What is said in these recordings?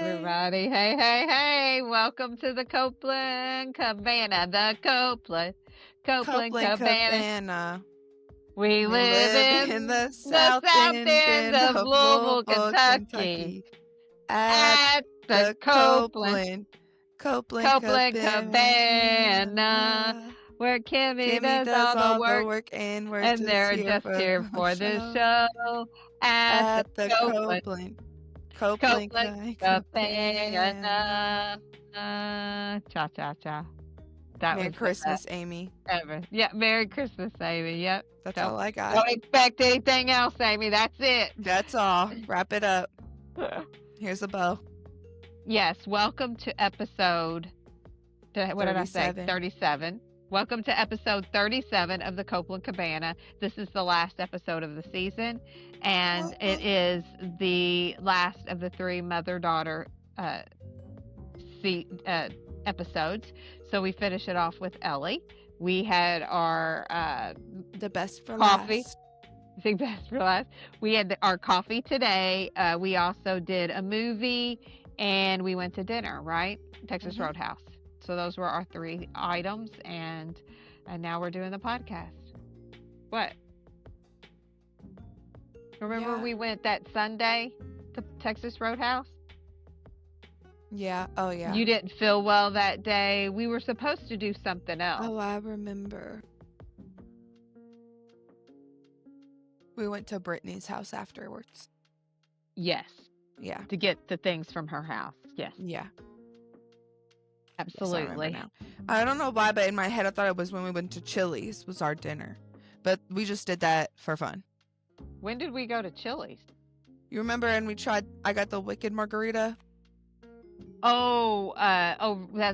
everybody. Hey, hey, hey. Welcome to the Coplan Cabana. The Coplan Coplan Cabana. Cabana. We We live live in in the the south south end end of of Louisville, Louisville, Kentucky, Kentucky, at at the the Coplan Coplan Cabana, Cabana. where Kimmy Kimmy does does all the all the work, work, and we're and just they're here just for here the for this show. show at the At the Coplan Coplan Copland Cabana. Cabana. Cha cha cha. That Merry was the best Christmas, Amy. ever. Yeah, Merry Christmas, Amy. Yep. That's Don't all I got. don't expect anything else, Amy. That's it. That's all. Wrap it up. Here's a bow. Yes, welcome to episode what did I say? 37. 37. Welcome to episode 37 of the Copland Cabana. This is the last episode of the season, and it is the last of the three mother-daughter uh, episodes. So we finish it off with Ellie. We had our The best for coffee. last. I think best for last. We had our coffee today. We also did a movie, and we went to dinner. Right, Texas Mhm. Roadhouse. So those were our three items, and now we're doing the podcast. What? Remember Yeah. we went that Sunday to Texas Roadhouse? Yeah. Oh, yeah. You didn't feel well that day. We were supposed to do something else. Oh, I remember. We went to Brittany's house afterwards. Yes, Yeah. to get the things from her house. Yes, Yeah. Yes, I remember absolutely. now. I don't know why, but in my head, I thought it was when we went to Chili's was our dinner. But we just did that for fun. When did we go to Chili's? You remember? And I got the Wicked Margarita. Oh,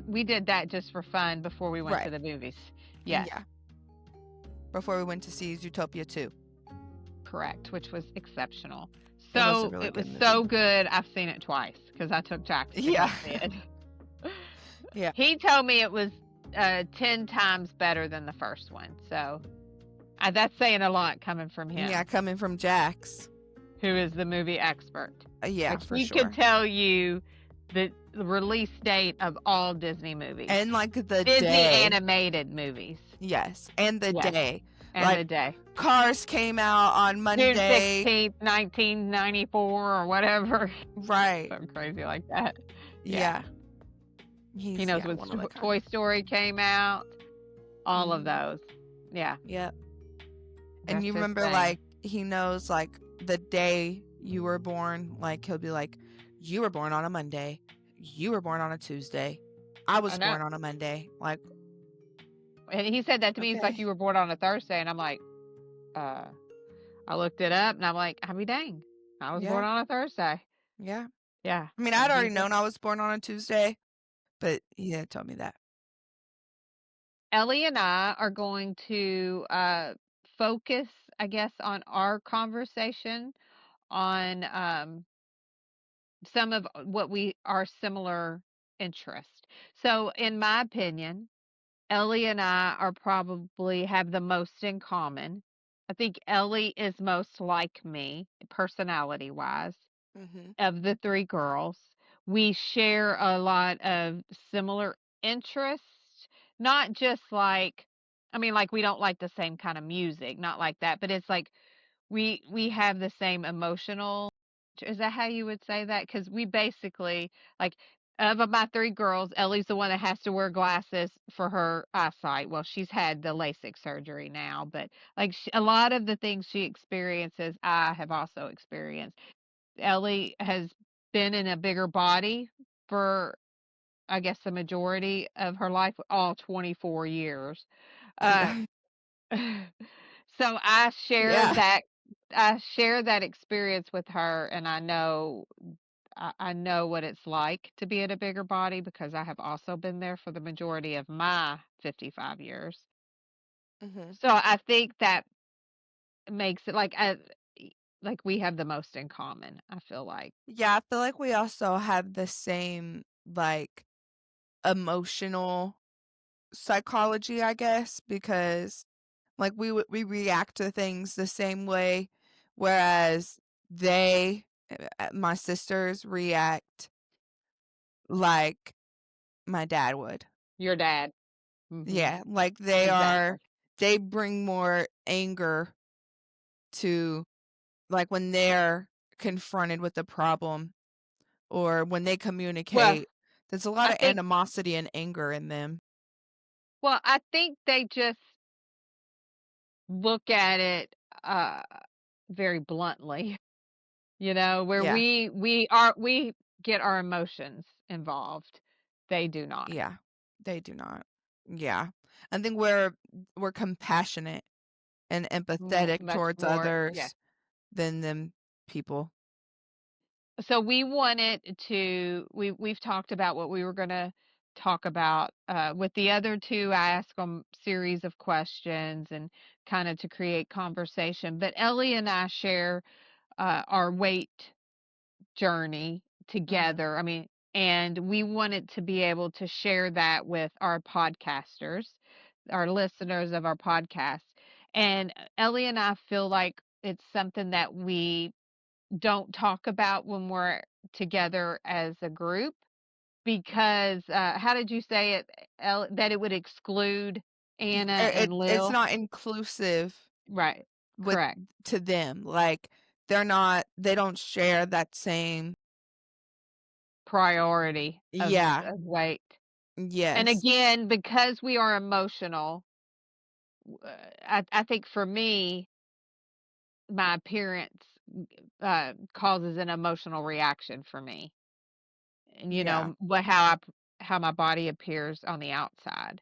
we did that just for fun before we went to the movies. Yes. Yeah. Before we went to see Zootopia 2. Correct, which was exceptional. It was a So really it was good so movie. good. I've seen it twice because I took Jackson. Yeah. To see it. Yeah. He told me it was 10 times better than the first one. So that's saying a lot coming from him. Yeah, coming from Jax, who is the movie expert. Yeah, like, for he sure. could tell you the release date of all Disney movies And like the Disney day. animated movies. Yes, and the Yes. day. And like, the day. Cars came out on Monday. June 16th, 1994 or whatever. Right. Something crazy like that. Yeah. He knows when Toy Story came out. All of those. Yeah. Yep. That's And you his remember, thing. like, he knows, like, the day you were born. Like, he'll be like, you were born on a Monday. You were born on a Tuesday. I was born on a Monday. Like, and he said that to me. He's like, okay. you were born on a Thursday. And I'm like, I looked it up and I'm like, I be dang. I was born on a Thursday. Yeah. Yeah. I mean, I'd already known I was born on a Tuesday, but he had told me that. Ellie and I are going to focus, I guess, on our conversation on some of what our similar interest. So, in my opinion, Ellie and I are probably have the most in common. I think Ellie is most like me, personality wise, of the three girls. We share a lot of similar interests, not just like, I mean, like we don't like the same kind of music, not like that, but it's like we have the same emotional. Is that how you would say that? Because we basically like of my three girls, Ellie's the one that has to wear glasses for her eyesight. Well, she's had the LASIK surgery now, but like a lot of the things she experiences, I have also experienced. Ellie has been in a bigger body for, I guess, the majority of her life, all 24 years. Uh, so I share that experience with her, and I know what it's like to be in a bigger body because I have also been there for the majority of my 55 years. So I think that makes it like we have the most in common, I feel like. Yeah, I feel like we also have the same, like, emotional psychology, I guess, because, like, we react to things the same way, whereas my sisters react like my dad would. Your dad. Mhm. Yeah, like Exactly. they bring more anger to, like, when they're confronted with a problem or when they Well, communicate, there's a lot I of think animosity and anger in them. I think they just look at it, uh, very bluntly, where Yeah, we get our emotions involved. They do not. yeah, they do not. Yeah. I think we're compassionate and empathetic Much towards more, yeah. others than them people. So we wanted to we've talked about what we were gonna talk about, with the other 2, I asked them series of questions and kinda to create conversation, but Ellie and I share, our weight journey Mhm. together. I mean, and we wanted to be able to share that with our podcasters, our listeners of our podcast. And Ellie and I feel like it's something that we don't talk about when we're together as a group because how did you say it, that it would exclude Anna and It's Lil? not inclusive Right. with Correct. to them, like, they don't share that same. Priority Yeah, of weight. And yes. again, because we are emotional, I think for me, my appearance, causes an emotional reaction for me, and, Yeah. how my body appears on the outside.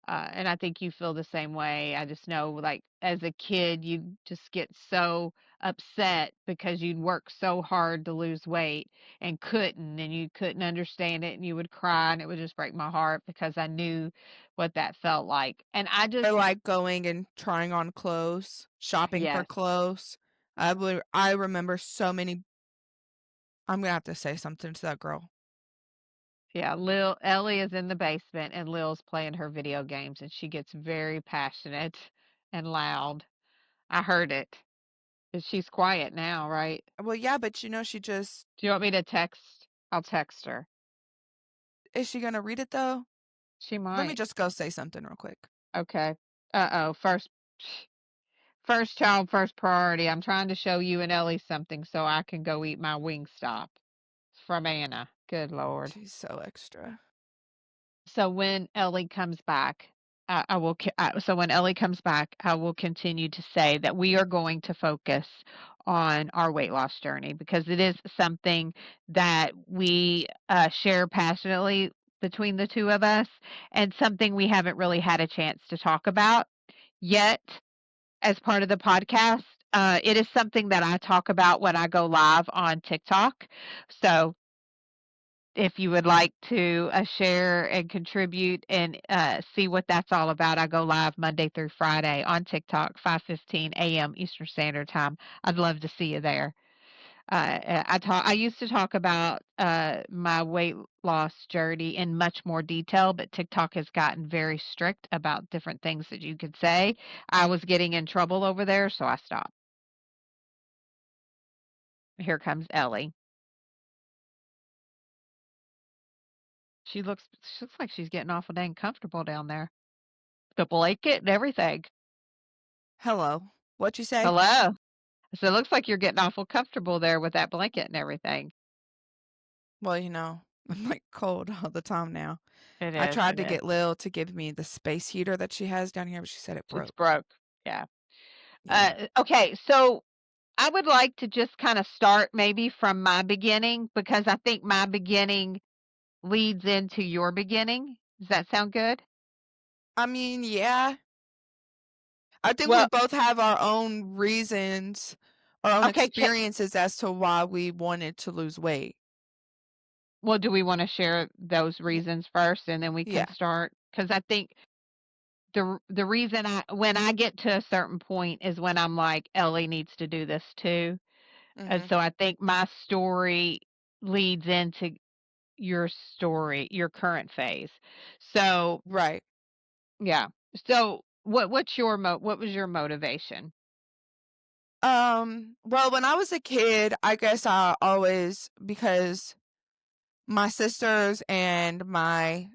And I think you feel the same way. I just know, like, as a kid, you just get so upset because you'd work so hard to lose weight and you couldn't understand it, and you would cry, and it would just break my heart because I knew what that felt like. And I Or, just, like, going and trying on clothes, shopping for yes, clothes. I remember so many. I'm gonna have to say something to that girl. yeah, Lil Ellie is in the basement and Lil's playing her video games, and she gets very passionate and loud. I heard it. And she's quiet now, right? Well, yeah, but, she just Do you want me to text? I'll text her. is she gonna read it, though? She Let me might. just go say something real quick. Okay. Uh-oh. First child, first priority. I'm trying to show you and Ellie something so I can go eat my Wingstop. It's from Anna. Good Lord. She's so extra. So when Ellie comes back, so when Ellie comes back, I will continue to say that we are going to focus on our weight loss journey because it is something that we share passionately between the two of us and something we haven't really had a chance to talk about yet as part of the podcast. It is something that I talk about when I go live on TikTok. So if you would like to share and contribute and see what that's all about, I go live Monday through Friday on TikTok, 5:15 a.m. Eastern Standard Time. I'd love to see you there. I used to talk about my weight loss journey in much more detail, but TikTok has gotten very strict about different things that you could say. I was getting in trouble over there, so I stopped. Here comes Ellie. She looks like she's getting awful dang comfortable down there. The blanket and everything. Hello. What you say? Hello. So it looks like you're getting awful comfortable there with that blanket and everything. Well, I'm, like, cold all the time now. It I is, tried it to is. get Lil to give me the space heater that she has down here, but she said it It's broke. broke. Yeah. Yeah. Okay, so I would like to just kind of start maybe from my beginning because I think my beginning leads into your beginning. Does that sound good? I mean, yeah. I think we Well, both have our own reasons, our own okay, experiences as to why we wanted to lose weight. well, do we want to share those Yeah. reasons first and then we can Yeah. start? Because I think the reason when I get to a certain point is when I'm like, Ellie needs to do this too. And Mhm. so I think my story leads into your story, your current phase. So, Right. yeah. So, what was your motivation? Well, when I was a kid, I guess I always because my sisters and my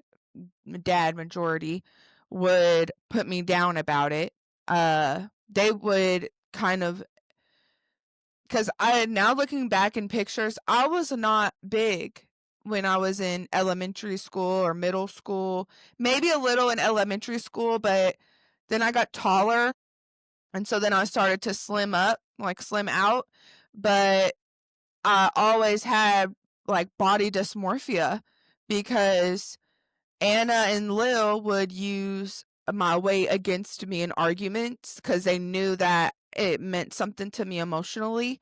dad majority would put me down about it. They would kind of, because I now looking back in pictures, I was not big when I was in elementary school or middle school, maybe a little in elementary school, but then I got taller. And so then I started to slim up, like slim out. But I always had like body dysmorphia because Anna and Lil would use my weight against me in arguments because they knew that it meant something to me emotionally.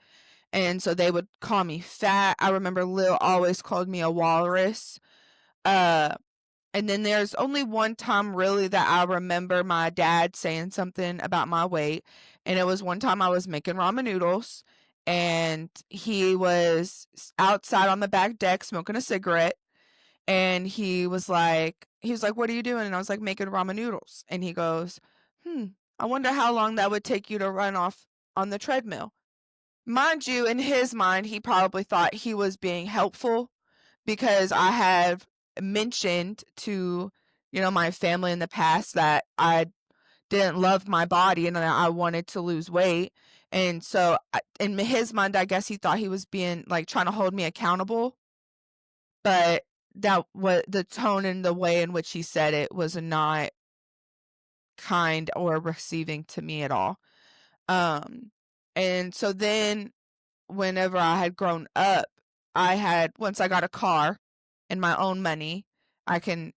And so they would call me fat. I remember Lil always called me a walrus. Uh, and then there's only one time really that I remember my dad saying something about my weight. And it was one time I was making ramen noodles and he was outside on the back deck smoking a cigarette. And he was like, "What are you doing?" And I was like, "Making ramen noodles." And he goes, "Hmm, I wonder how long that would take you to run off on the treadmill." Mind you, in his mind, he probably thought he was being helpful because I have mentioned to, my family in the past that I didn't love my body and that I wanted to lose weight. And so in his mind, I guess he thought he was being like trying to hold me accountable, but that what the tone and the way in which he said it was not kind or receiving to me at all. Um, and so then whenever I had grown up, once I got a car and my own money, I can,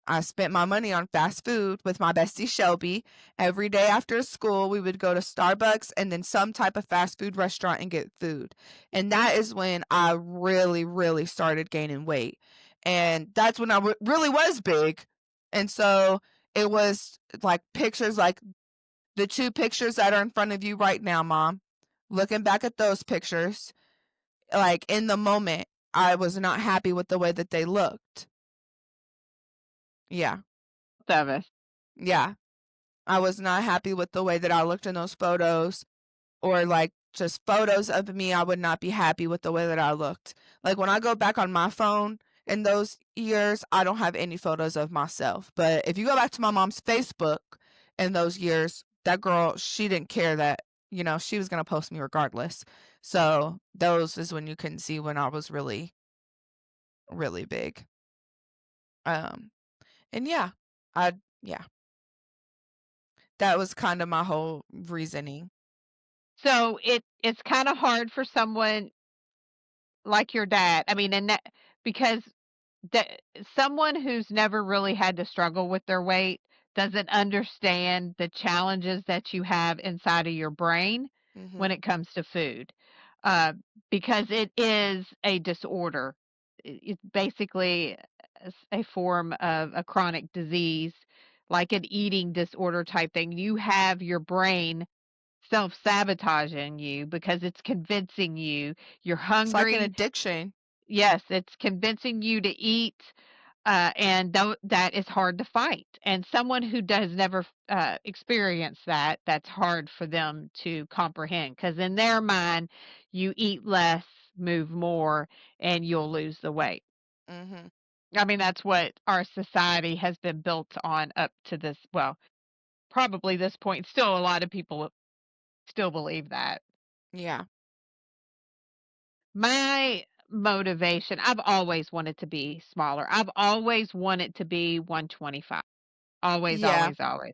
I spent my money on fast food with my bestie Shelby. Every day after school, we would go to Starbucks and then some type of fast food restaurant and get food. And that is when I really, really started gaining weight. And that's when I really was big. And so it was like pictures like the two pictures that are in front of you right now, Mom. Looking back at those pictures, like in the moment, I was not happy with the way that they looked. Yeah. Of us. Yeah. I was not happy with the way that I looked in those photos, or like just photos of me. I would not be happy with the way that I looked. Like when I go back on my phone in those years, I don't have any photos of myself. But if you go back to my mom's Facebook in those years, that girl, she didn't care that, she was going to post me regardless. So those is when you can see when I was really, really big. Um, and yeah, yeah, that was kind of my whole reasoning. So it's kind of hard for someone like your dad. I mean, and that because that someone who's never really had to struggle with their weight doesn't understand the challenges that you have inside of your brain when Mhm. it comes to food, uh, because it is a disorder. It's basically a form of a chronic disease, like an eating disorder type thing. You have your brain self-sabotaging you because it's convincing you you're It's like an hungry. addiction. Yes, it's convincing you to eat, and that is hard to fight. And someone who does never experience that, that's hard for them to comprehend because in their mind, you eat less, move more, and you'll lose the weight. Mhm. I mean, that's what our society has been built on up to this, well, probably this point. Still, a lot of people still believe that. Yeah. My motivation, I've always wanted to be smaller. I've always wanted to be 125. Always, Yeah. always, always.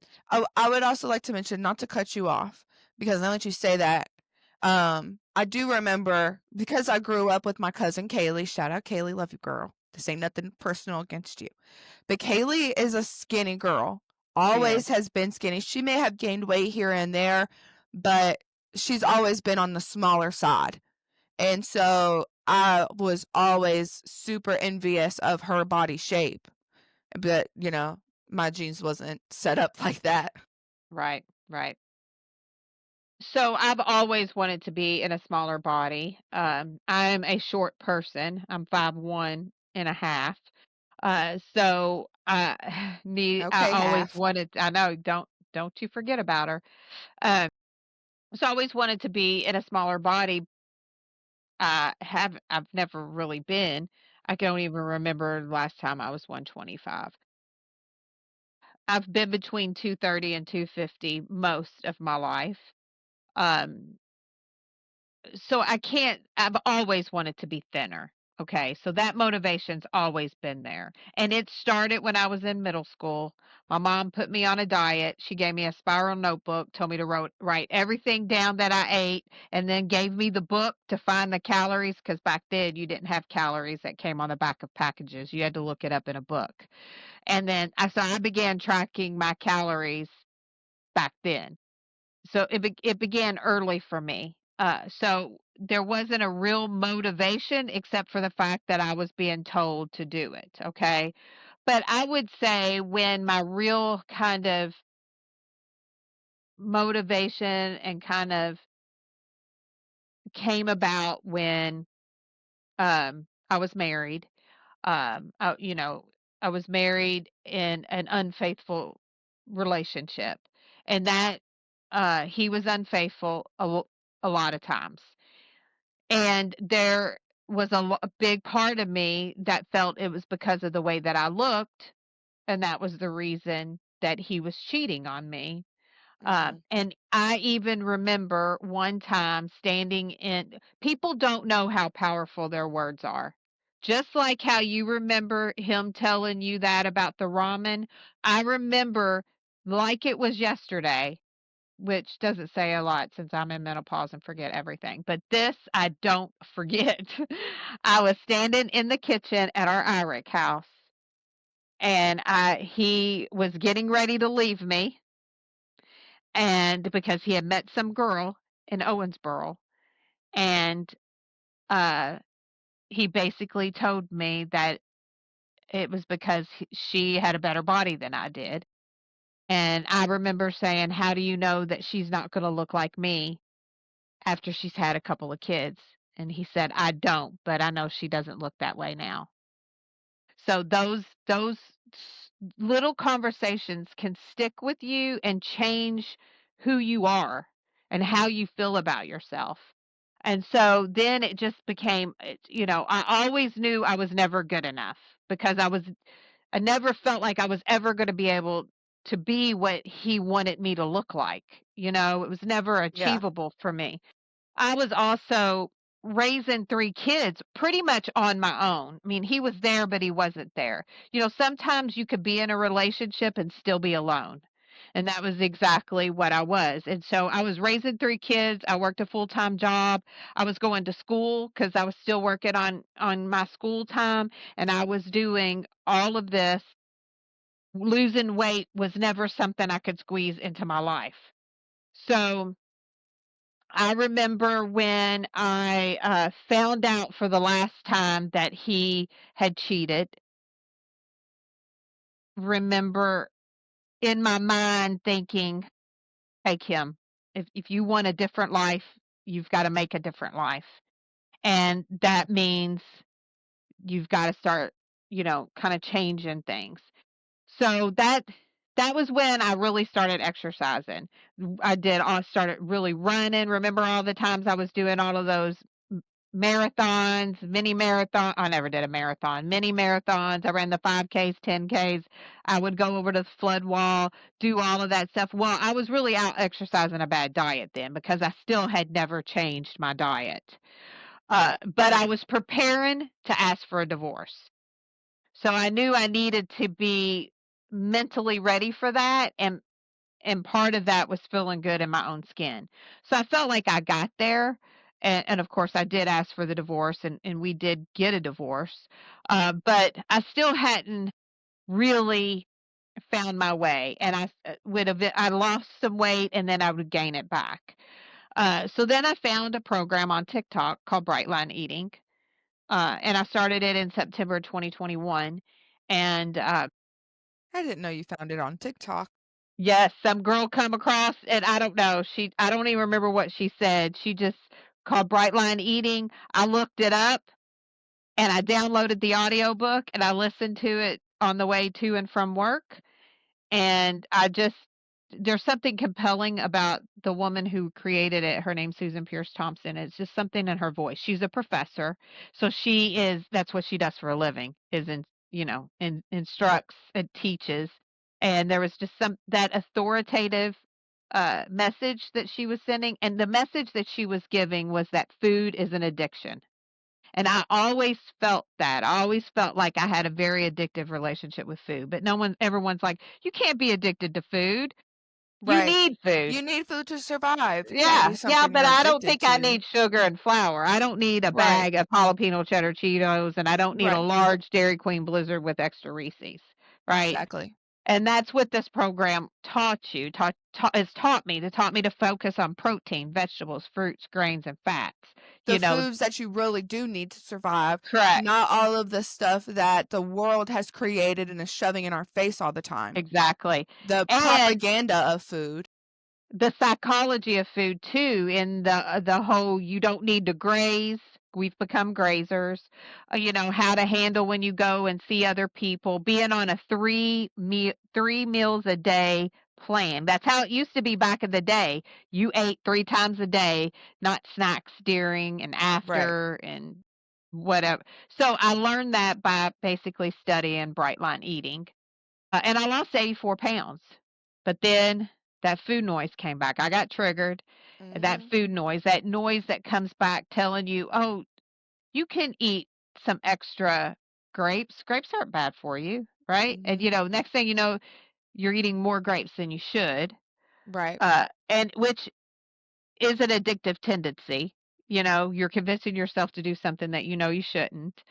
I would also like to mention, not to cut you off, because now that you say that, I do remember because I grew up with my cousin Kaylee. Shout out Kaylee, love you, girl. This ain't nothing personal against you. But Kaylee is a skinny girl. She is. Always has been skinny. She may have gained weight here and there, but she's always been on the smaller side. And so I was always super envious of her body shape. But, my genes wasn't set up like that. Right, right. So I've always wanted to be in a smaller body. I'm a short person. I'm 5'1" and a half. So I I Okay, always half. wanted, I know, don't you forget about her. Um, so I always wanted to be in a smaller body. I've never really been. I don't even remember the last time I was 125. I've been between 230 and 250 most of my life. Um, so I can't I've always wanted to be thinner. Okay, so that motivation's always been there. And it started when I was in middle school. My mom put me on a diet. She gave me a spiral notebook, told me to write everything down that I ate, and then gave me the book to find the calories because back then you didn't have calories that came on the back of packages. You had to look it up in a book. And then I began tracking my calories back then. So it began early for me. So there wasn't a real motivation except for the fact that I was being told to do it, okay? But I would say when my real kind of motivation and kind of came about when I was married. You know, I was married in an unfaithful relationship, and that he was unfaithful a lot of times. And there was a big part of me that felt it was because of the way that I looked, and that was the reason that he was cheating on me. Mhm. And I even remember one time standing in people don't know how powerful their words are. Just like how you remember him telling you that about the ramen, I remember like it was yesterday, which doesn't say a lot since I'm in menopause and forget everything. But this I don't forget. I was standing in the kitchen at our IRIC house and he was getting ready to leave me and because he had met some girl in Owensboro, and uh, he basically told me that it was because she had a better body than I did. And I remember saying, "How do you know that she's not going to look like me after she's had a couple of kids?" And he said, "I don't, but I know she doesn't look that way now." So little conversations can stick with you and change who you are and how you feel about yourself. And so then it just became, I always knew I was never good enough because I never felt like I was ever going to be able to be what he wanted me to look like. It was never Yeah. achievable for me. I was also raising 3 kids pretty much on my own. I mean, he was there, but he wasn't there. Sometimes you could be in a relationship and still be alone. And that was exactly what I was. And so I was raising 3 kids. I worked a full-time job. I was going to school because I was still working on my school time, and I was doing all of this. Losing weight was never something I could squeeze into my life. So I remember when I found out for the last time that he had cheated, remember in my mind thinking, hey, Kim, if you want a different life, you've got to make a different life. And that means you've got to start, kind of changing things. So that was when I really started exercising. I started really running. Remember all the times I was doing all of those marathons, mini marathon. I never did a marathon. Mini marathons. I ran the 5Ks, 10Ks. I would go over to the flood wall, do all of that stuff. Well, I was really out exercising a bad diet then because I still had never changed my diet. But I was preparing to ask for a divorce. So I knew I needed to be mentally ready for that, and part of that was feeling good in my own skin. So I felt like I got there, and of course I did ask for the divorce, and we did get a divorce, but I still hadn't really found my way, and I lost some weight, and then I would gain it back. So then I found a program on TikTok called Bright Line Eating, and I started it in September 2021, and I didn't know you found it on TikTok. yes, some girl come across and I don't know, I don't even remember what she said. She just called Bright Line Eating. I looked it up and I downloaded the audiobook and I listened to it on the way to and from work. And I just there's something compelling about the woman who created it. Her name's Susan Pierce Thompson. It's just something in her voice. She's a professor, so that's what she does for a living, is instructs and teaches. And there was just that authoritative message that she was sending, and the message that she was giving was that food is an addiction. And I always felt that. I always felt like I had a very addictive relationship with food, but everyone's like, "You can't be addicted to food. You Right. need food." You need food to survive. It can't be Yeah, yeah, something but you're I don't addicted think I to. need sugar and flour. I don't need a Right. bag of jalapeno cheddar Cheetos, and I don't need a Right. large Dairy Queen Blizzard with extra Reese's, right? Exactly. And that's what this program taught you, has taught me to focus on protein, vegetables, fruits, grains, and fats. The You know, foods that you really do need to survive, correct. not all of the stuff that the world has created and is shoving in our face all the time. Exactly. The And propaganda of food. the psychology of food too, in the whole you don't need to graze. We've become grazers. How to handle when you go and see other people, being on a three meals a day plan. That's how it used to be back in the day. You ate three times a day, not snacks during and Right. after and whatever. So I learned that by basically studying bright line eating, and I lost 84 pounds. But then that food noise came back. I got triggered. That Mhm. food noise, that noise that comes back telling you, oh, you can eat some extra grapes. Grapes aren't bad for you, right? And, Mhm. next thing you know, you're eating more grapes than you should, Right. and which is an addictive tendency. You're convincing yourself to do something that you know you shouldn't,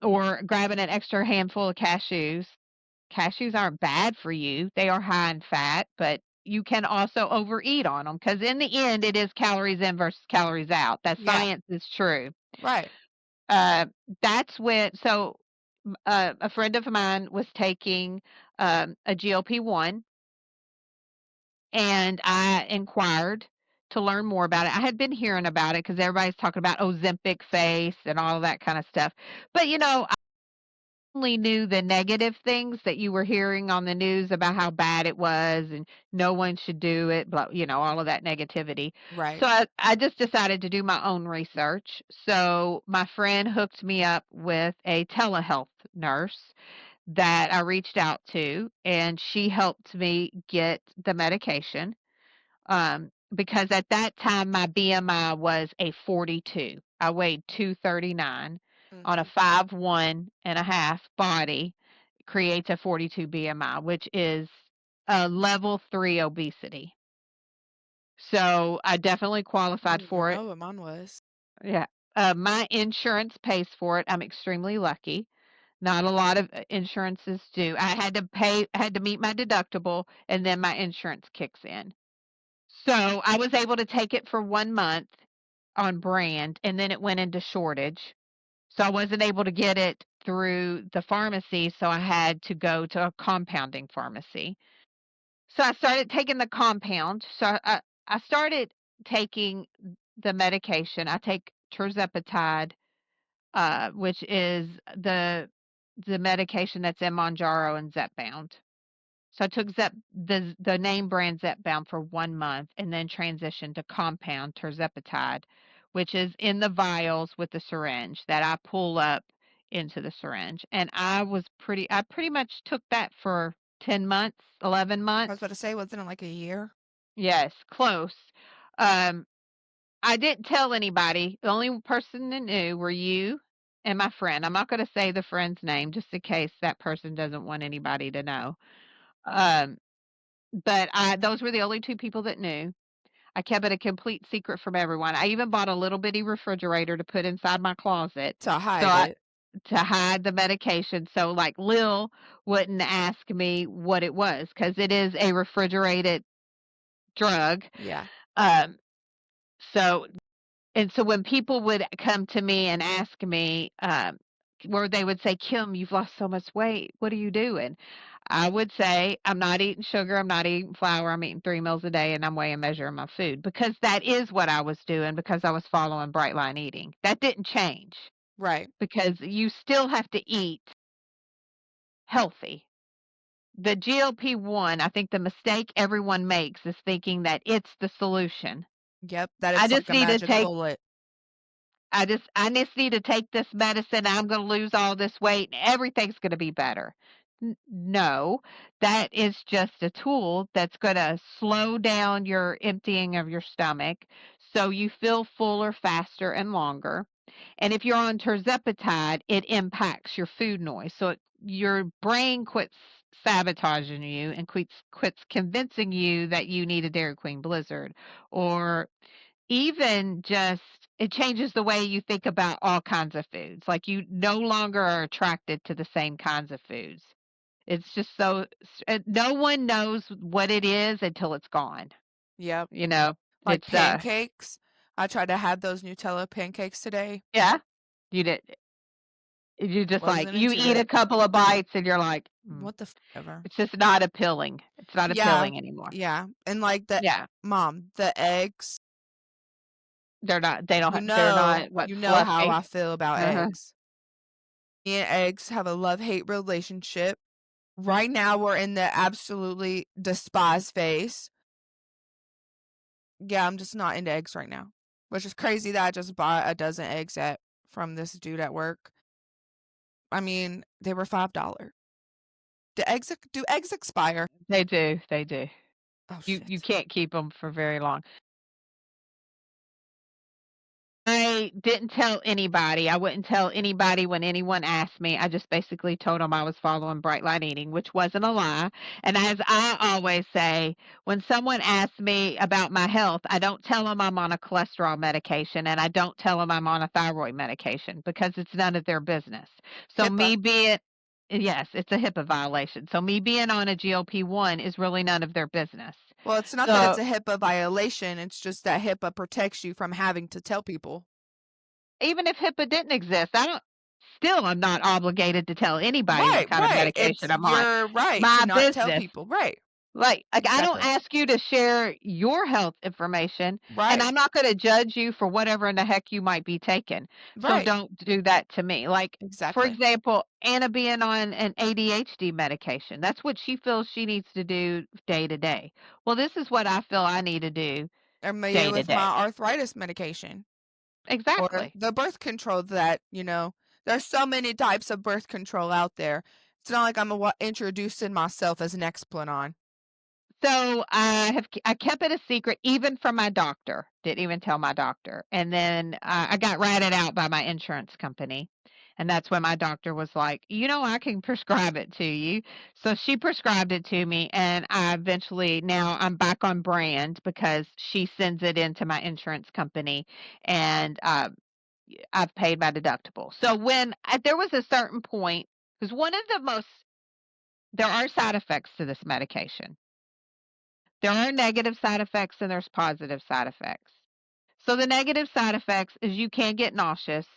or grabbing an extra handful of cashews. Cashews aren't bad for you. They are high in fat, but you can also overeat on them because in the end, it is calories in versus calories out. That Yeah. science is true. Right. Uh, that's when, so a friend of mine was taking a GLP-1, and I inquired to learn more about it. I had been hearing about it because everybody's talking about Ozempic face and all of that kind of stuff. But, only knew the negative things that you were hearing on the news about how bad it was and no one should do it, blah, all of that negativity. Right. So I just decided to do my own research. So my friend hooked me up with a telehealth nurse that I reached out to, and she helped me get the medication, because at that time my BMI was a 42. I weighed 239 on a Mhm. 5'1.5" body creates a 42 BMI, which is a level 3 obesity. So I definitely I qualified don't even for it. know what mine was. Yeah. My insurance pays for it. I'm extremely lucky. Not a lot of insurances do. I had to meet my deductible, and then my insurance kicks in. So I was able to take it for 1 month on brand, and then it went into shortage. So I wasn't able to get it through the pharmacy, so I had to go to a compounding pharmacy. So I started taking the compound. I started taking the medication. I take tirzepatide, which is the medication that's in Mounjaro and Zepbound. So I took the name brand Zepbound for 1 month and then transitioned to compound tirzepatide, which is in the vials with the syringe that I pull up into the syringe. And I pretty much took that for 10 months, 11 I was months. about to say, wasn't it like a year? Yes, close. Um, I didn't tell anybody. The only person that knew were you and my friend. I'm not going to say the friend's name just in case that person doesn't want anybody to know. Um, But those were the only 2 people that knew. I kept it a complete secret from everyone. I even bought a little bitty refrigerator to put inside my closet, To so hide I it. to hide the medication, so, like, Lil wouldn't ask me what it was because it is a refrigerated drug. Yeah. Um, so so when people would come to me and ask me, where they would say, "Kim, you've lost so much weight. What are you doing?" I would say, "I'm not eating sugar, I'm not eating flour, I'm eating 3 meals a day, and I'm weighing measuring my food," because that is what I was doing because I was following bright line eating. That didn't change Right. because you still have to eat healthy. the GLP-1, I think the mistake everyone makes is thinking that it's the solution. Yep, that I it's like just a need to magic take bullet. I just need to take this medicine, I'm gonna lose all this weight, and everything's gonna be better. No, that is just a tool that's gonna slow down your emptying of your stomach, so you feel fuller faster and longer. And if you're on tirzepatide, it impacts your food noise, so your brain quits sabotaging you and quits convincing you that you need a Dairy Queen Blizzard, or even just it changes the way you think about all kinds of foods. Like, you no longer are attracted to the same kinds of foods. It's just no one knows what it is until it's gone. Yep. You know, Like it's pancakes. I tried to have those Nutella pancakes today. yeah. You did. You just like Wasn't you into eat a it. couple of bites and you're like, What the ever. it's just not appealing. It's not Yeah. appealing anymore. Yeah. And like the Yeah, mom, the eggs, they're not. They don't. They're not what you know how I fluffy. feel about Uh-huh. eggs. Me and eggs have a love-hate relationship. Right now, we're in the absolutely despise phase. Yeah, I'm just not into eggs right now, which is crazy that I just bought a dozen eggs at from this dude at work. I mean, they were $5. Do eggs expire? They do. They do. Oh, You shit. can't keep them for very long. I didn't tell anybody. I wouldn't tell anybody when anyone asked me. I just basically told them I was following Bright Light Eating, which wasn't a lie. And as I always say, when someone asks me about my health, I don't tell them I'm on a cholesterol medication and I don't tell them I'm on a thyroid medication because it's none of their business. So HIPAA. me being Yes, it's a HIPAA violation. So me being on a GLP-1 is really none of their business. Well, it's not that it's So a HIPAA violation, it's just that HIPAA protects you from having to tell people. even if HIPAA didn't exist, I'm not obligated to tell anybody what Right, kind of right. It's medication I'm on. your right to My not tell business. people. Right. Like, I don't Exactly. ask you to share your health information, and Right. I'm not gonna judge you for whatever in the heck you might be taking. So Right. don't do that to me. Like, for Exactly. example, Anna being on an ADHD medication, that's what she feels she needs to do day to day. Well, this is what I feel I need to do Or me day to with day. my arthritis medication or Exactly. the birth control that, there's so many types of birth control out there. It's not like introducing myself as an Nexplanon. So I kept it a secret even from my doctor. Didn't even tell my doctor. And then I got ratted out by my insurance company. And that's when my doctor was like, I can prescribe it to you. So she prescribed it to me, and now I'm back on brand because she sends it into my insurance company, and I've paid my deductible. So there was a certain point, because there are side effects to this medication. There are negative side effects and there's positive side effects. So the negative side effects is you can get nauseous,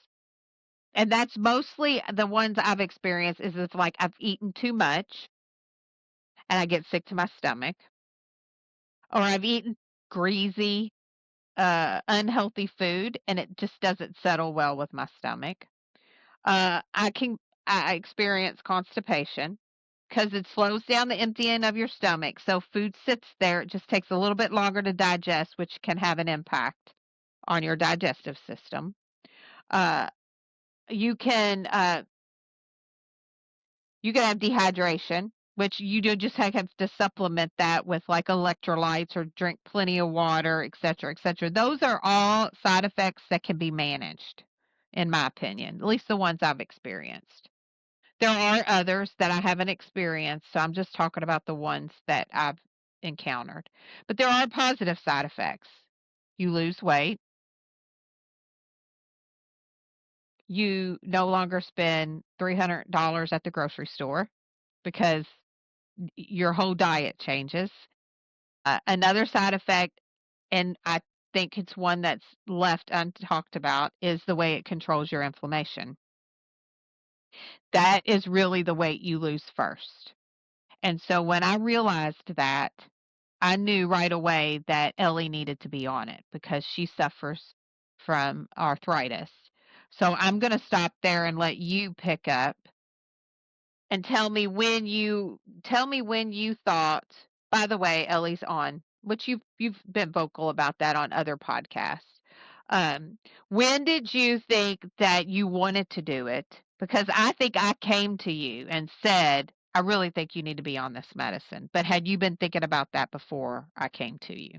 and that's mostly the ones I've experienced is it's like I've eaten too much and I get sick to my stomach, or I've eaten greasy, unhealthy food and it just doesn't settle well with my stomach. Uh, I can I experience constipation because it slows down the emptying of your stomach. So food sits there. It just takes a little bit longer to digest, which can have an impact on your digestive system. Uh, you can uh, you can have dehydration, which you do just have to supplement that with like electrolytes or drink plenty of water, et cetera, et cetera. Those are all side effects that can be managed, in my opinion, at least the ones I've experienced. There are others that I haven't experienced, so I'm just talking about the ones that I've encountered. But there are positive side effects. You lose weight. You no longer spend $300 at the grocery store because your whole diet changes. Another side effect, and I think it's one that's left untalked about, is the way it controls your inflammation. That is really the weight you lose first. And so when I realized that, I knew right away that Ellie needed to be on it because she suffers from arthritis. So I'm going to stop there and let you pick up and tell me when you thought, by the way, Ellie's on, which you've been vocal about that on other podcasts. When did you think that you wanted to do it? Because I think I came to you and said, I really think you need to be on this medicine. But had you been thinking about that before I came to you?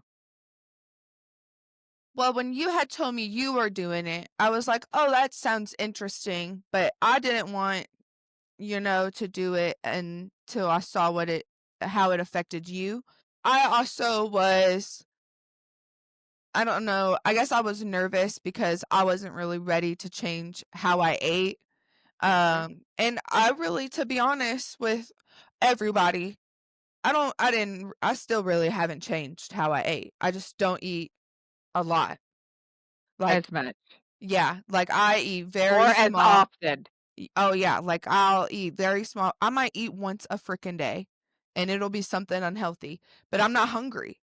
Well, when you had told me you were doing it, I was like, "Oh, that sounds interesting," but I didn't want, to do it until I saw how it affected you. I also was I don't know, I guess I was nervous because I wasn't really ready to change how I ate. Mhm. And I really, to be honest with everybody, I still really haven't changed how I ate. I just don't eat a lot. Like, As much yeah, like I eat or very as small. often. Oh yeah, like I'll eat very small. I might eat once a freaking day and it'll be something unhealthy, but I'm not hungry.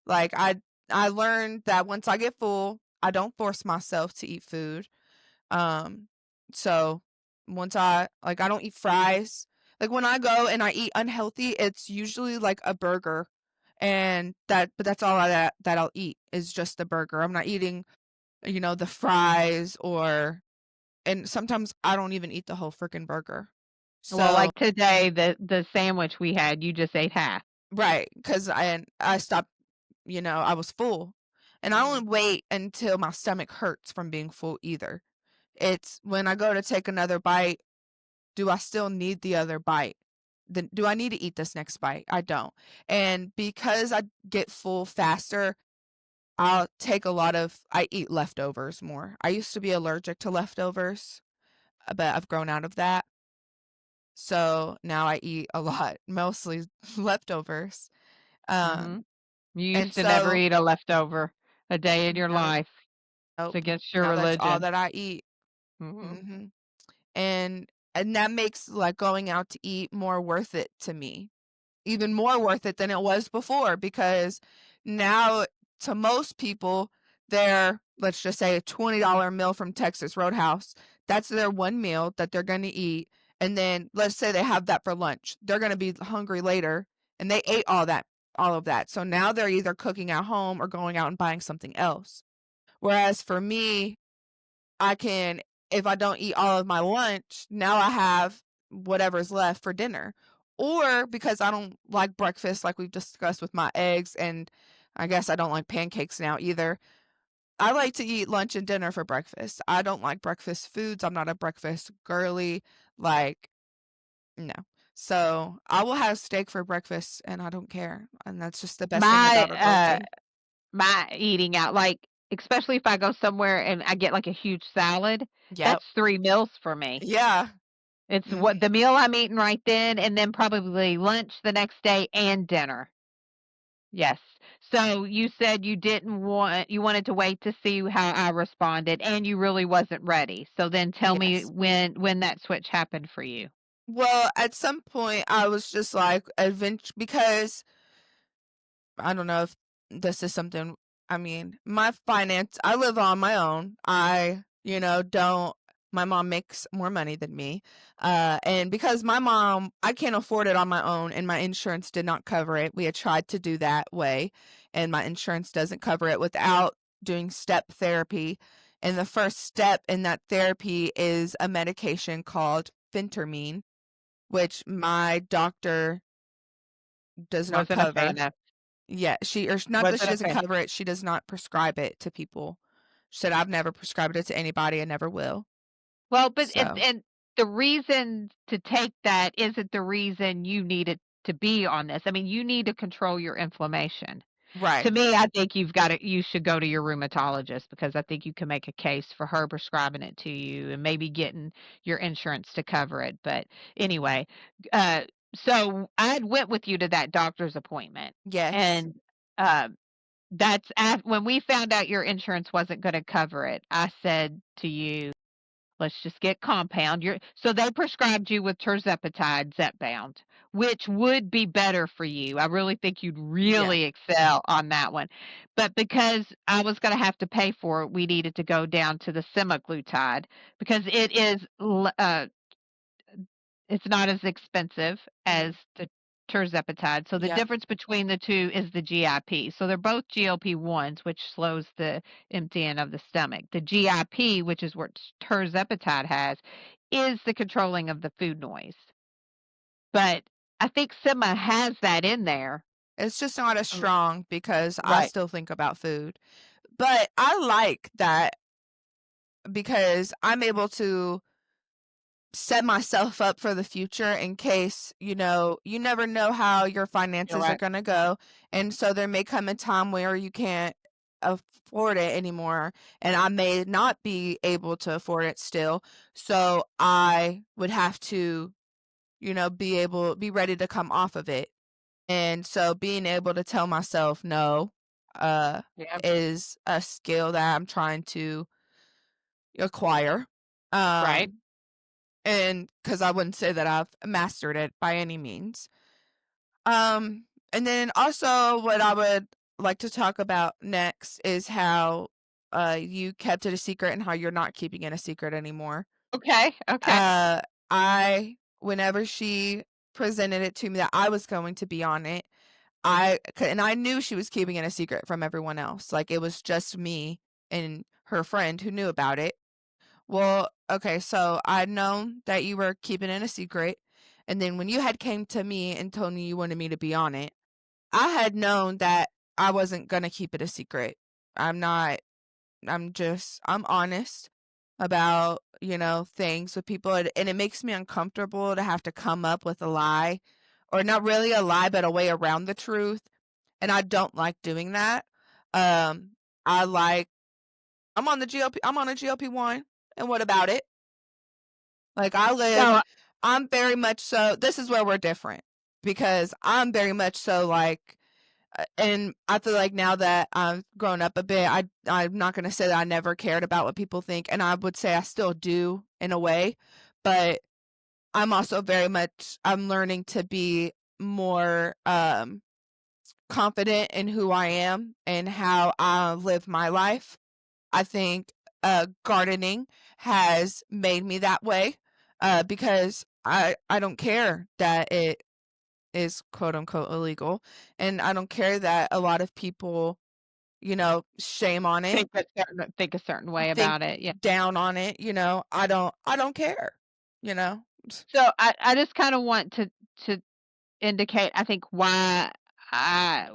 Like I learned that once I get full, I don't force myself to eat food. Um, so I don't eat fries. Like when I go and I eat unhealthy, it's usually like a burger. But that's all that I'll eat is just the burger. I'm not eating, the fries and sometimes I don't even eat the whole freaking burger. Well, So, like today, the sandwich we had, you just ate half. right, cuz I stopped, I was full. And I Mhm. don't wait until my stomach hurts from being full either. It's when I go to take another bite, do I still need the other bite? Then do I need to eat this next bite? I don't. And because I get full faster, I eat leftovers more. I used to be allergic to leftovers, but I've grown out of that. So now I eat a lot, mostly leftovers. Um, Mhm. You and used to never so eat a leftover a day in your nope, life. It's nope. against your Now that's all religion. that I eat. Mhm. Mhm. And that makes like going out to eat more worth it to me. Even more worth it than it was before because now to most people, their, let's just say, a $20 meal from Texas Roadhouse, that's their one meal that they're going to eat. And then let's say they have that for lunch. They're going to be hungry later and they ate all of that. So now they're either cooking at home or going out and buying something else. Whereas for me, I can if I don't eat all of my lunch, now I have whatever's left for dinner. Or because I don't like breakfast like we've discussed with my eggs, and I guess I don't like pancakes now either. I like to eat lunch and dinner for breakfast. I don't like breakfast foods. I'm not a breakfast girly. Like, no. So I will have steak for breakfast and I don't care. And that's just the best thing My, about adulting. my eating out, like, especially if I go somewhere and I get, like, a huge salad, Yep. that's 3 meals for me. Yeah. It's Mhm. what the meal I'm eating right then, and then probably lunch the next day and dinner. Yes. So you said you wanted to wait to see how I responded, and you really wasn't ready. So then tell me Yes. when that switch happened for you. Well, at some point, I was just like, because I don't know if this is something, I live on my own. My mom makes more money than me. And because I can't afford it on my own and my insurance did not cover it. We had tried to do that way, and my insurance doesn't cover it without doing step therapy. And the first step in that therapy is a medication called phentermine, which my doctor does not Wasn't a fan cover. of. Yeah, not that she Wasn't a doesn't fan. cover it, she does not prescribe it to people. She said, "I've never prescribed it to anybody and never will." Well, but So and the reason to take that isn't the reason you needed to be on this. I mean, you need to control your inflammation. To right. me, I think you should go to your rheumatologist because I think you can make a case for her prescribing it to you and maybe getting your insurance to cover it. But anyway, uh, so I went with you to that doctor's appointment, Yes. and uh, when we found out your insurance wasn't going to cover it. I said to you, let's just get compound. So they prescribed you with tirzepatide, Zepbound, which would be better for you. I really think you'd Yeah. really excel on that one. But because I was going to have to pay for it, we needed to go down to the semaglutide because It's not as expensive as Mhm. the tirzepatide, so the Yep. difference between the 2 is the GIP. So they're both GLP-1s, which slows the emptying of the stomach. The GIP, which is what tirzepatide has, is the controlling of the food noise. But I think Sema has that in there. It's just not as R strong because I Right. still think about food. But I like that because I'm able to set myself up for the future in case, you never know how your You're finances are right. gonna go, and so there may come a time where you can't afford it anymore, and I may not be able to afford it still, so I would have to, be ready to come off of it, and so being able to tell myself no, uh, Yeah. is a skill that I'm trying to acquire, Right. um and because I wouldn't say that I've mastered it by any means. And then also what I would like to talk about next is how you kept it a secret and how you're not keeping it a secret anymore. Okay, okay. Uh, whenever she presented it to me that I was going to be on it, and I knew she was keeping it a secret from everyone else. Like it was just me and her friend who knew about it. Well, okay, so I'd known that you were keeping it a secret, and then when you had came to me and told me you wanted me to be on it, I had known that I wasn't gonna keep it a secret. I'm not I'm honest about, things with people, and it makes me uncomfortable to have to come up with a lie, or not really a lie, but a way around the truth, and I don't like doing that. Um, I like I'm on a GLP-1, and what about it? Like, No, I'm very much so this is where we're different, because I'm very much so, like, and I feel like now that I've grown up a bit, I'm not gonna say that I never cared about what people think, and I would say I still do in a way, but I'm also very much I'm learning to be more, confident in who I am and how I live my life. I think, gardening has made me that way, because I don't care that it is quote unquote illegal, and I don't care that a lot of people, shame on it, think a certain way think about it, yeah. down on it, I don't care, you know? So I just kinda want to indicate, I think, why I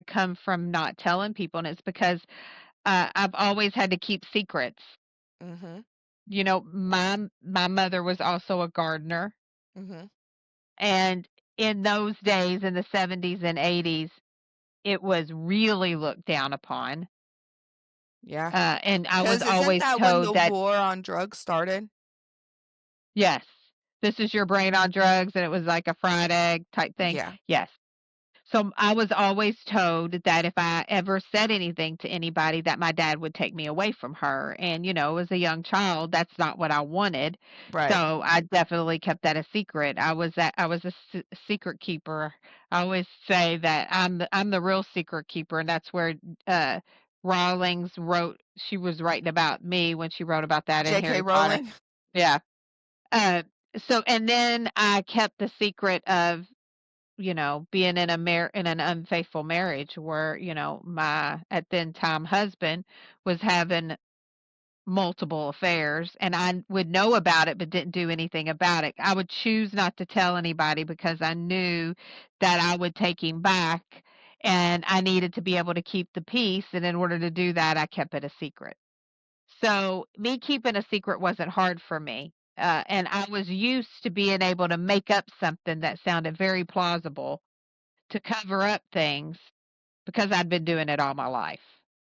come from not telling people, and it's because, I've always had to keep secrets. Mhm, My mother was also a gardener, mhm, and in those days, in the '70s and '80s, it was really looked down upon, yeah. and I was 'Cause isn't always that when told the that, war on drugs started? "Yes, this is your brain on drugs," and it was like a fried egg type thing. Yeah, Yes. So I was always told that if I ever said anything to anybody that my dad would take me away from her, and, as a young child, that's not what I wanted. right. So I definitely kept that a secret. I was a secret keeper. I always say that I'm the real secret keeper, and that's where uh Rawlings wrote she was writing about me when she wrote about that in J.K. Harry Potter. Rowling? Yeah. Uh so and then I kept the secret of, being in an unfaithful marriage where, my at then time husband was having multiple affairs, and I would know about it but didn't do anything about it. I would choose not to tell anybody because I knew that I would take him back, and I needed to be able to keep the peace, and in order to do that, I kept it a secret. So, me keeping a secret wasn't hard for me, and I was used to being able to make up something that sounded very plausible to cover up things because I'd been doing it all my life.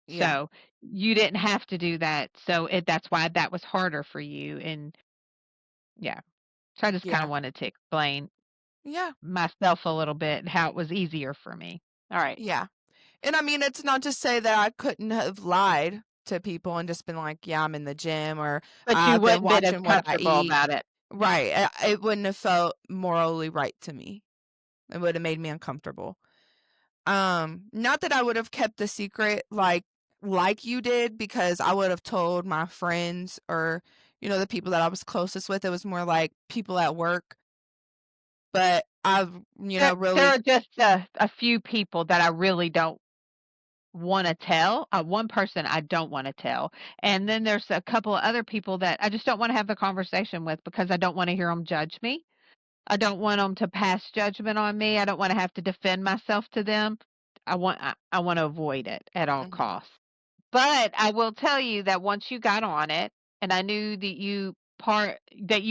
Yeah, So, you didn't have to do that, so that's why that was harder for you, and yeah. So I just kinda yeah, wanted to explain yeah, myself a little bit and how it was easier for me. Alright. yeah. And I mean, it's not to say that I couldn't have lied to people and just been like, "Yeah, I'm in the gym," or But you "I've been wouldn't been as watching what I comfortable eat." about it. Right, it wouldn't have felt morally right to me. It would have made me uncomfortable. Not that I would have kept the secret like you did, because I would have told my friends or, the people that I was closest with. It was more like people at work. But I've, There really. are just a few people that I really don't wanna tell. One person I don't wanna tell, and then there's a couple of other people that I just don't wanna have the conversation with because I don't wanna hear them judge me. I don't want them to pass judgment on me. I don't wanna have to defend myself to them. I wanna avoid it at all Mhm, costs. But I will tell you that once you got on it, and I knew that you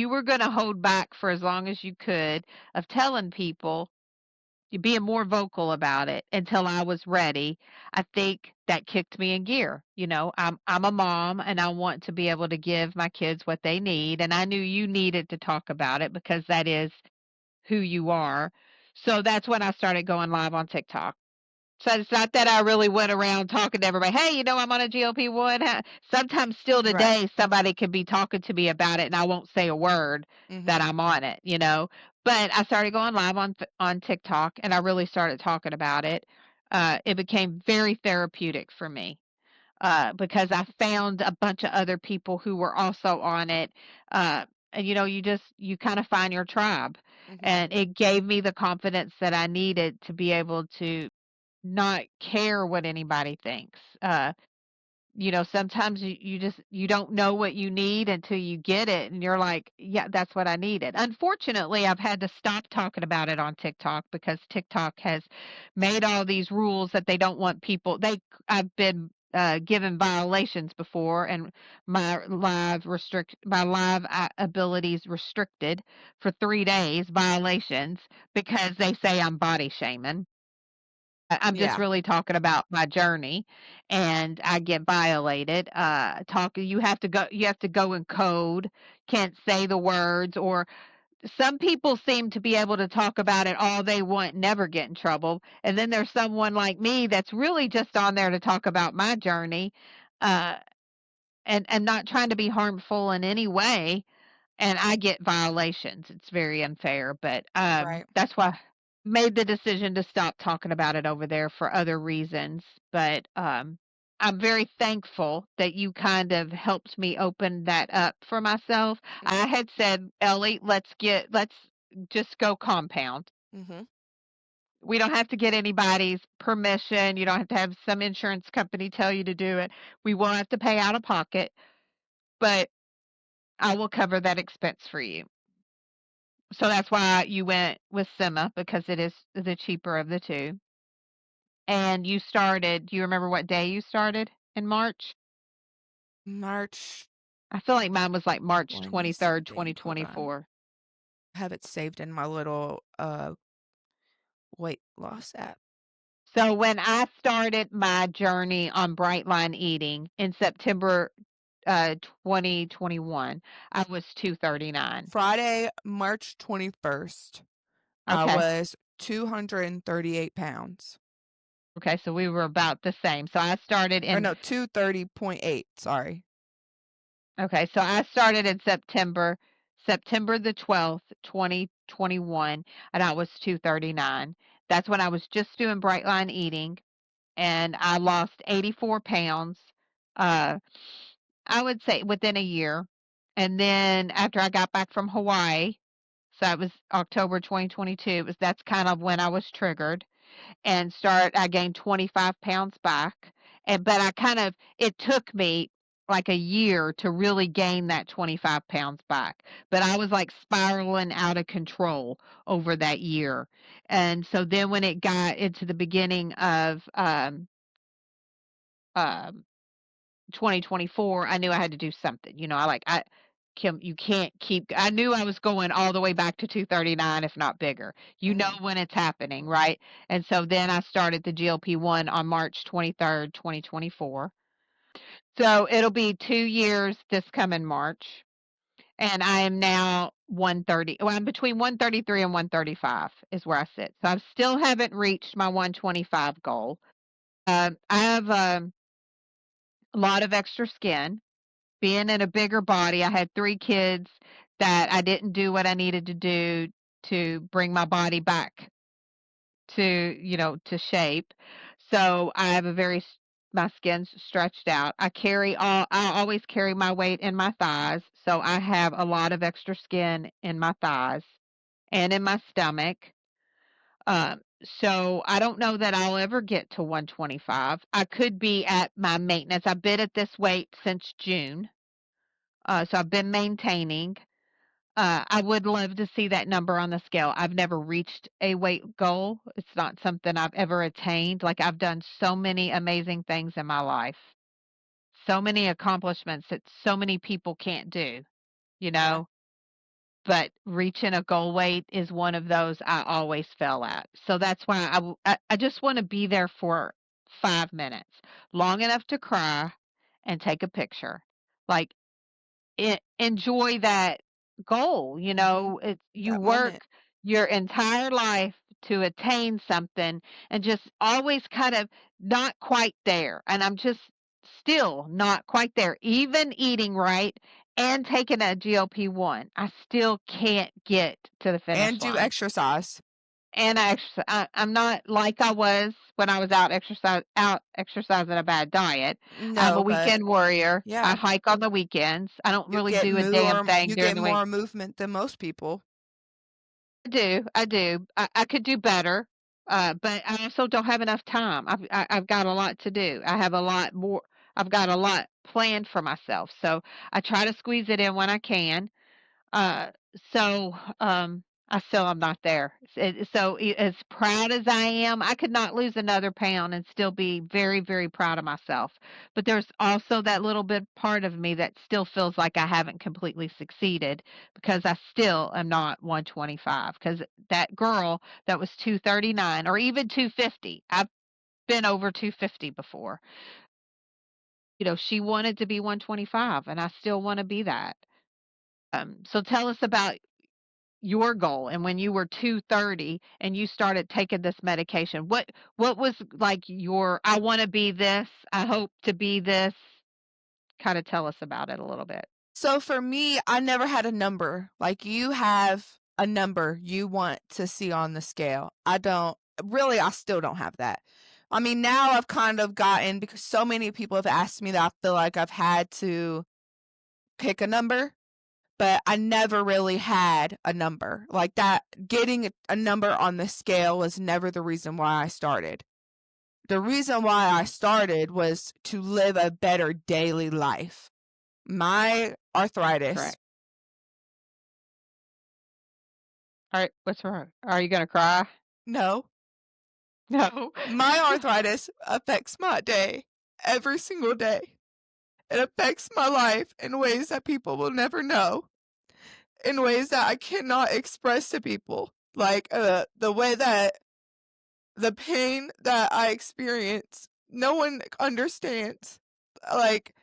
were gonna hold back for as long as you could of telling people, you being more vocal about it until I was ready, I think that kicked me in gear. I'm a mom and I want to be able to give my kids what they need, and I knew you needed to talk about it because that is who you are. So that's when I started going live on TikTok. So it's not that I really went around talking to everybody, "Hey, I'm on a GLP-1." Sometimes still right, today, somebody could be talking to me about it, and I won't say a word that mhm, I'm on it. But I started going live on TikTok, and I really started talking about it. It became very therapeutic for me, because I found a bunch of other people who were also on it, and, you kinda find your tribe, mhm, and it gave me the confidence that I needed to be able to not care what anybody thinks. Sometimes you don't know what you need until you get it, and you're like, "Yeah, that's what I needed." Unfortunately, I've had to stop talking about it on TikTok because TikTok has made all these rules that they don't want people. I've been given violations before, and my live abilities restricted for 3 days violations because they say I'm body shaming. I'm just yeah, really talking about my journey, and I get violated. You have to go in code, can't say the words, or some people seem to be able to talk about it all they want, never get in trouble. And then there's someone like me that's really just on there to talk about my journey, uh, and not trying to be harmful in any way, and I get violations. It's very unfair, but, right, that's why I made the decision to stop talking about it over there for other reasons, but, I'm very thankful that you kind of helped me open that up for myself. I mhm, had said, "Ellie, let's just go compound. mhm, We don't have to get anybody's permission, you don't have to have some insurance company tell you to do it. We won't have to pay out of pocket, but I will cover that expense for you." So that's why you went with Sima because it is the cheaper of the 2. And do you remember what day you started in March? March I feel like mine was like March 23rd, something, hold on. 2024. I have it saved in my little, weight loss app. So when I started my journey on Bright Line Eating in September 2021, I was 239. Friday, March 21st, I Okay. was 238 pounds. Okay, so we were about the same. Or no, 230.8, sorry. So I started in September the 12th, 2021, and I was 239. That's when I was just doing Bright Line Eating, and I lost 84 pounds, uh, I would say within a year. And then after I got back from Hawaii, so it was October 2022, that's kind of when I was triggered and I gained 25 pounds back. But it took me like a year to really gain that 25 pounds back. But I was like spiraling out of control over that year. And so then when it got into the beginning of um, 2024, I knew I had to do something. Kim, you can't keep. I knew I was going all the way back to 239, if not bigger. You know Mhm, when it's happening, right? And so then I started the GLP-1 on March 23rd, 2024. So it'll be 2 years this coming March. And I am now 130. Well, I'm between 133 and 135 is where I sit. So I still haven't reached my 125 goal. I have a lot of extra skin. Being in a bigger body, I had 3 kids that I didn't do what I needed to do to bring my body back to shape. So I have my skin's stretched out. I always carry my weight in my thighs, So I have a lot of extra skin in my thighs and in my stomach. So I don't know that I'll ever get to 125. I could be at my maintenance. I've been at this weight since June. So I've been maintaining. I would love to see that number on the scale. I've never reached a weight goal. It's not something I've ever attained. Like, I've done so many amazing things in my life, so many accomplishments that so many people can't do, you Yeah. know? But reaching a goal weight is one of those I always fail at. So that's why I just wanna be there for 5 minutes, long enough to cry and take a picture. Like, enjoy that goal, Mhm. it's you That moment. work your entire life to attain something and just always kind of not quite there, and I'm just still not quite there. Even eating right and taking a GLP-1, I still can't get to the finish And do line. exercise. And I'm not like I was when I was out exercising a bad diet. I'm a No, but weekend warrior. I yeah, hike on the weekends. I don't really do a damn thing you during get the week. more movement than most people. I do. I could do better, but I also don't have enough time. I've got a lot to do. I have a lot more. I've got a lot planned for myself, so I try to squeeze it in when I can. Uh, so, I still am not there. As proud as I am, I could not lose another pound and still be very, very proud of myself. But there's also that little bit part of me that still feels like I haven't completely succeeded because I still am not 125. Because that girl that was 239 or even 250, I've been over 250 before. She wanted to be 125, and I still want to be that. So tell us about your goal and when you were 230 and you started taking this medication, what was like your I want to be this, I hope to be this, kind of tell us about it a little bit. So for me, I never had a number. Like you have a number you want to see on the scale. I don't really, I still don't have that. I mean, now I've kind of gotten because so many people have asked me that I feel like I've had to pick a number, but I never really had a number. Like that, getting a number on the scale was never the reason why I started. The reason why I started was to live a better daily life. My arthritis. Correct. All right, what's wrong? Are you gonna cry? No, No. my arthritis affects my day every single day. It affects my life in ways that people will never know, in ways that I cannot express to people. Like the way that the pain that I experience, no one understands. Like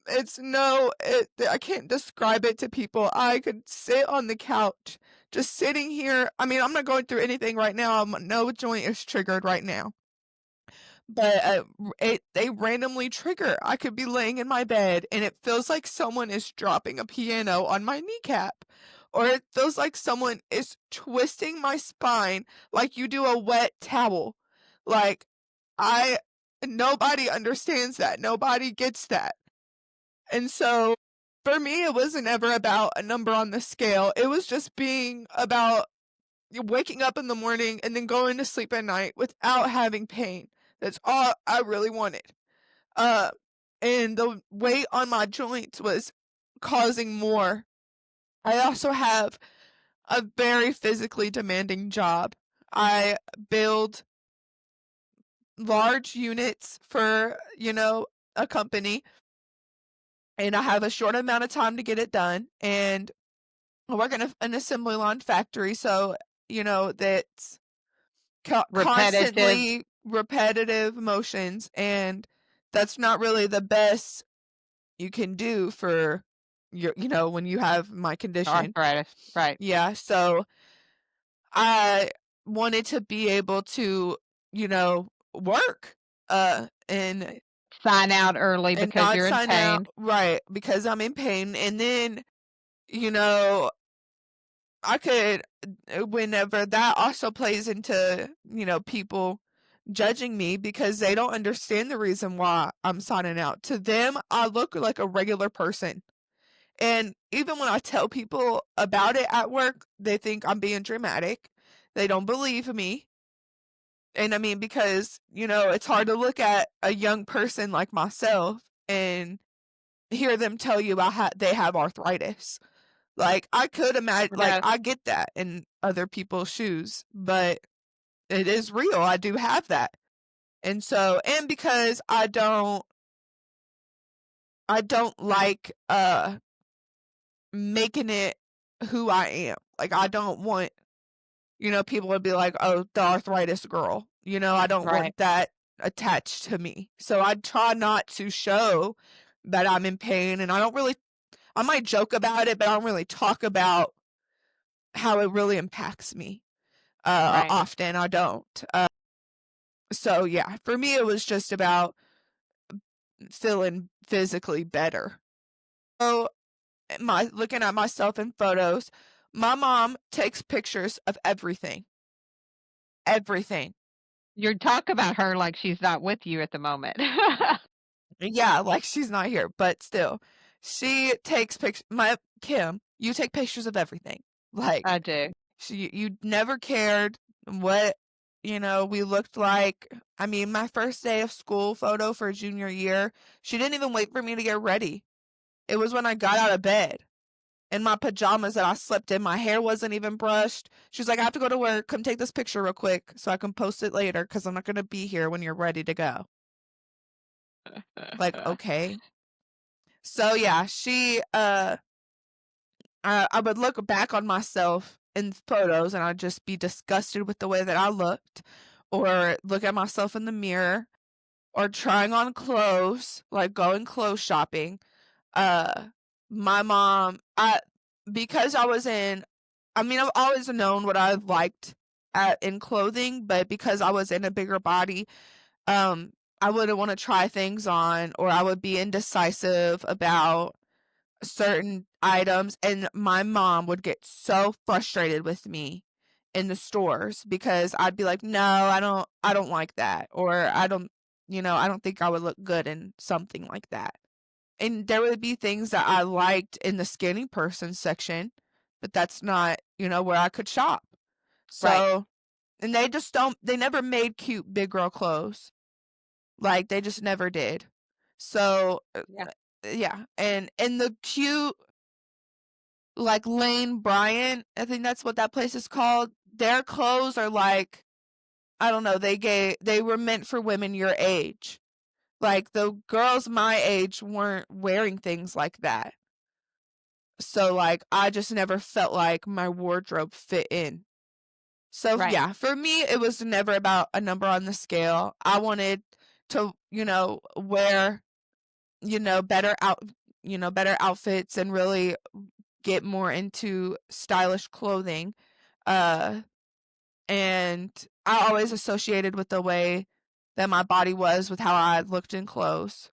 I can't describe it to people. I could sit on the couch, just sitting here. I mean, I'm not going through anything right now. No joint is triggered right now. But they randomly trigger. I could be laying in my bed and it feels like someone is dropping a piano on my kneecap. Or it feels like someone is twisting my spine like you do a wet towel. Like I nobody understands that. Nobody gets that. And so for me, it wasn't ever about a number on the scale. It was just being about waking up in the morning and then going to sleep at night without having pain. That's all I really wanted. Uh, and the weight on my joints was causing more. I also have a very physically demanding job. I build large units for, a company, and I have a short amount of time to get it done. And I work in an assembly line factory, so, that's Repetitive constantly repetitive motions, and that's not really the best you can do for when you have my condition. arthritis, right. Yeah, so I wanted to be able to, work, and Sign out early because not you're in sign out pain. right, because I'm in pain, and then, you know, I could whenever that also plays into, people judging me because they don't understand the reason why I'm signing out. To them, I look like a regular person. And even when I tell people about it at work, they think I'm being dramatic. They don't believe me. And I mean, because, it's hard to look at a young person like myself and hear them tell you about how they have arthritis. Like, I could imagine, like, Yes, I get that in other people's shoes, but it is real. I do have that. And so, and because I don't like, making it who I am. Like, I don't want, people would be like, "Oh, the arthritis girl." I don't right, want that attached to me. So I try not to show that I'm in pain, and I might joke about it, but I don't really talk about how it really impacts me. right. Often I don't. So yeah, for me it was just about feeling physically better. So my looking at myself in photos, my mom takes pictures of everything. Everything. You talk about her like she's not with you at the moment. Yeah, like she's not here, but still. She takes my Kim, you take pictures of everything. Like I do. you never cared what, we looked like. I mean, my first day of school photo for junior year, she didn't even wait for me to get ready. It was when I got out of bed in my pajamas that I slept in. My hair wasn't even brushed. She's like, "I have to go to work. Come take this picture real quick so I can post it later because I'm not going to be here when you're ready to go." Like, okay. So yeah, I would look back on myself in photos and I'd just be disgusted with the way that I looked, or look at myself in the mirror, or trying on clothes, like going clothes shopping. Uh, my mom, because I mean, I've always known what I liked in clothing, but because I was in a bigger body, um, I wouldn't want to try things on, or I would be indecisive about certain items, and my mom would get so frustrated with me in the stores because I'd be like, "No, I don't like that," or I don't think I would look good in something like that. And there would be things that I liked in the skinny person section, but that's not, where I could shop. Right. So, and they never made cute big girl clothes. Like, they just never did. So, Yeah. yeah, and the cute, like, Lane Bryant, I think that's what that place is called, their clothes are like, I don't know, they were meant for women your age. Like, the girls my age weren't wearing things like that. So, like, I just never felt like my wardrobe fit in. So, Right. yeah, for me, it was never about a number on the scale. I wanted to, wear, better better outfits and really get more into stylish clothing. Uh, and I always associated with the way that my body was with how I looked in clothes.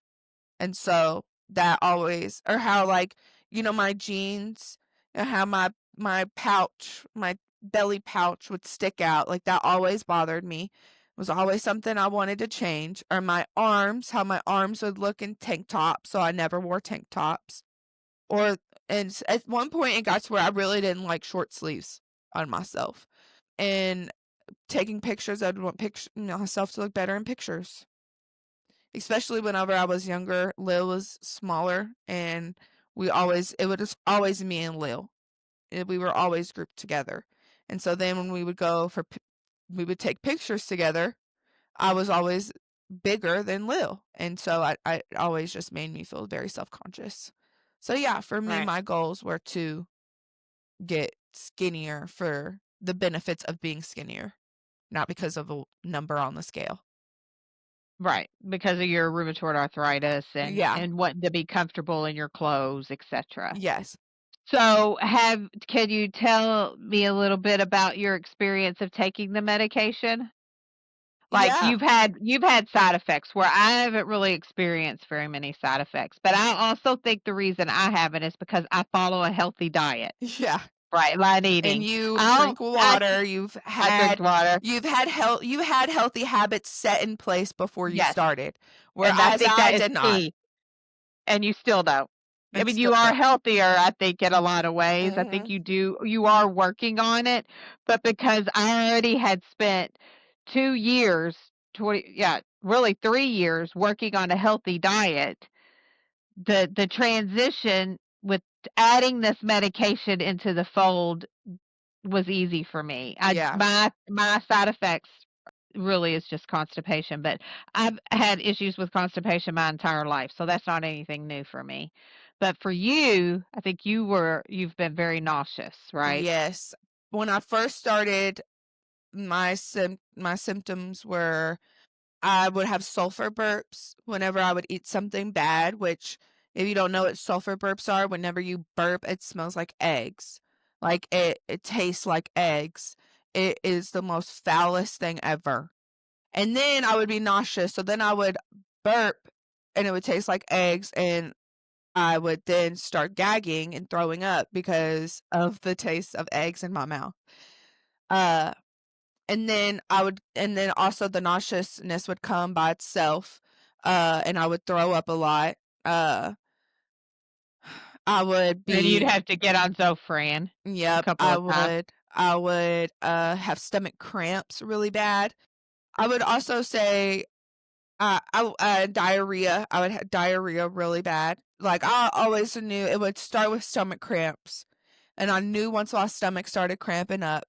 And so that always, or how, like, my jeans and how my pouch, my belly pouch would stick out, like that always bothered me. It was always something I wanted to change. Or my arms, how my arms would look in tank tops, so I never wore tank tops. Or and at one point it got to where I really didn't like short sleeves on myself. And taking pictures, I'd want myself to look better in pictures. Especially whenever I was younger, Lil was smaller, and it was always me and Lil. We were always grouped together. And so then when we would take pictures together, I was always bigger than Lil. And so I it always just made me feel very self-conscious. So yeah, for me, Right. my goals were to get skinnier for the benefits of being skinnier, not because of a number on the scale. Right. Because of your rheumatoid arthritis Yeah. and wanting to be comfortable in your clothes, etcetera. Yes. So, can you tell me a little bit about your experience of taking the medication? Like, Yeah. you've had side effects where I haven't really experienced very many side effects, but I also think the reason I haven't is because I follow a healthy diet, Yeah. right? Light And eating. you I don't drink water, I drink water. you had healthy habits set in place before you Yes, started, and I whereas think I that is did not. key, and you still don't. I and mean, still you are don't. healthier, I think, in a lot of ways. I think Mhm. you are working on it, but because I already had spent 2 years, 20 yeah, really 3 years working on a healthy diet, the transition with adding this medication into the fold was easy for me. Yeah. My side effects really is just constipation, but I've had issues with constipation my entire life, so that's not anything new for me. But for you, I think you've been very nauseous, right? Yes. When I first started, my symptoms were I would have sulfur burps whenever I would eat something bad, which if you don't know what sulfur burps are, whenever you burp, it smells like eggs. Like it tastes like eggs. It is the most foulest thing ever. And then I would be nauseous, so then I would burp and it would taste like eggs and I would then start gagging and throwing up because of the taste of eggs in my mouth. Uh and then also the nauseousness would come by itself, and I would throw up a lot. Uh, I would And you'd be have to get on Zofran a Yep, couple of times. I would, have stomach cramps really bad. I would also say, diarrhea. I would have diarrhea really bad. Like, I always knew it would start with stomach cramps, and I knew once my stomach started cramping up,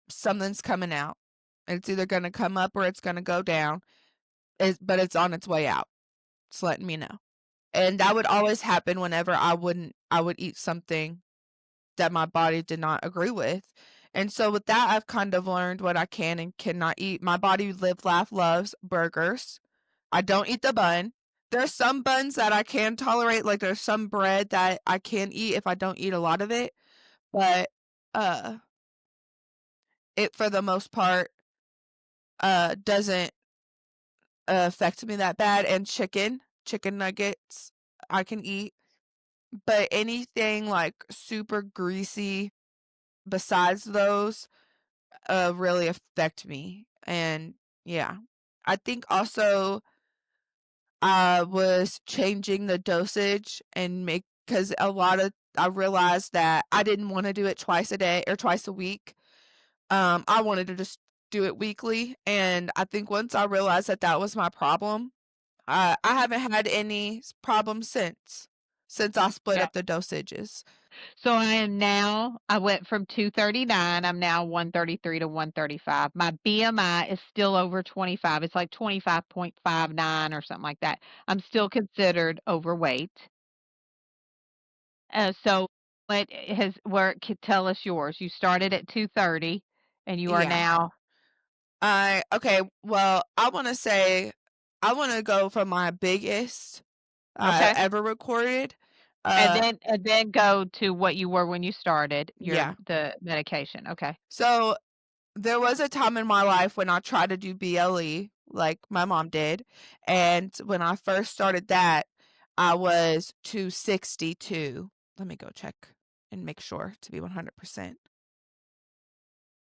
something's coming out. It's either gonna come up or it's gonna go down. But it's on its way out. It's letting me know. And that would always happen whenever I would eat something that my body did not agree with. And so with that, I've kind of learned what I can and cannot eat. My body live, laugh, loves burgers. I don't eat the bun. There's some buns that I can tolerate, like there's some bread that I can eat if I don't eat a lot of it, but uh it for the most part doesn't affect me that bad. And chicken nuggets I can eat. But anything, like, super greasy besides those, really affect me, and yeah. I think also I was changing the dosage and make because a lot of I realized that I didn't wanna do it twice a day or twice a week. I wanted to just do it weekly, and I think once I realized that that was my problem, I haven't had any problems since I split Yeah. up the dosages. So I went from 239, I'm now 133 to 135. My BMI is still over 25. It's like 25.59 or something like that. I'm still considered overweight. So what has where could tell us yours? You started at 230 and you are Yeah. now I Okay, well, I wanna go from my biggest I okay. ever recorded. And Uh, then go to what you were when you started yeah. the medication. Okay. So, there was a time in my life when I tried to do BLE, like my mom did, and when I first started that, I was 262. Let me go check and make sure to be 100%.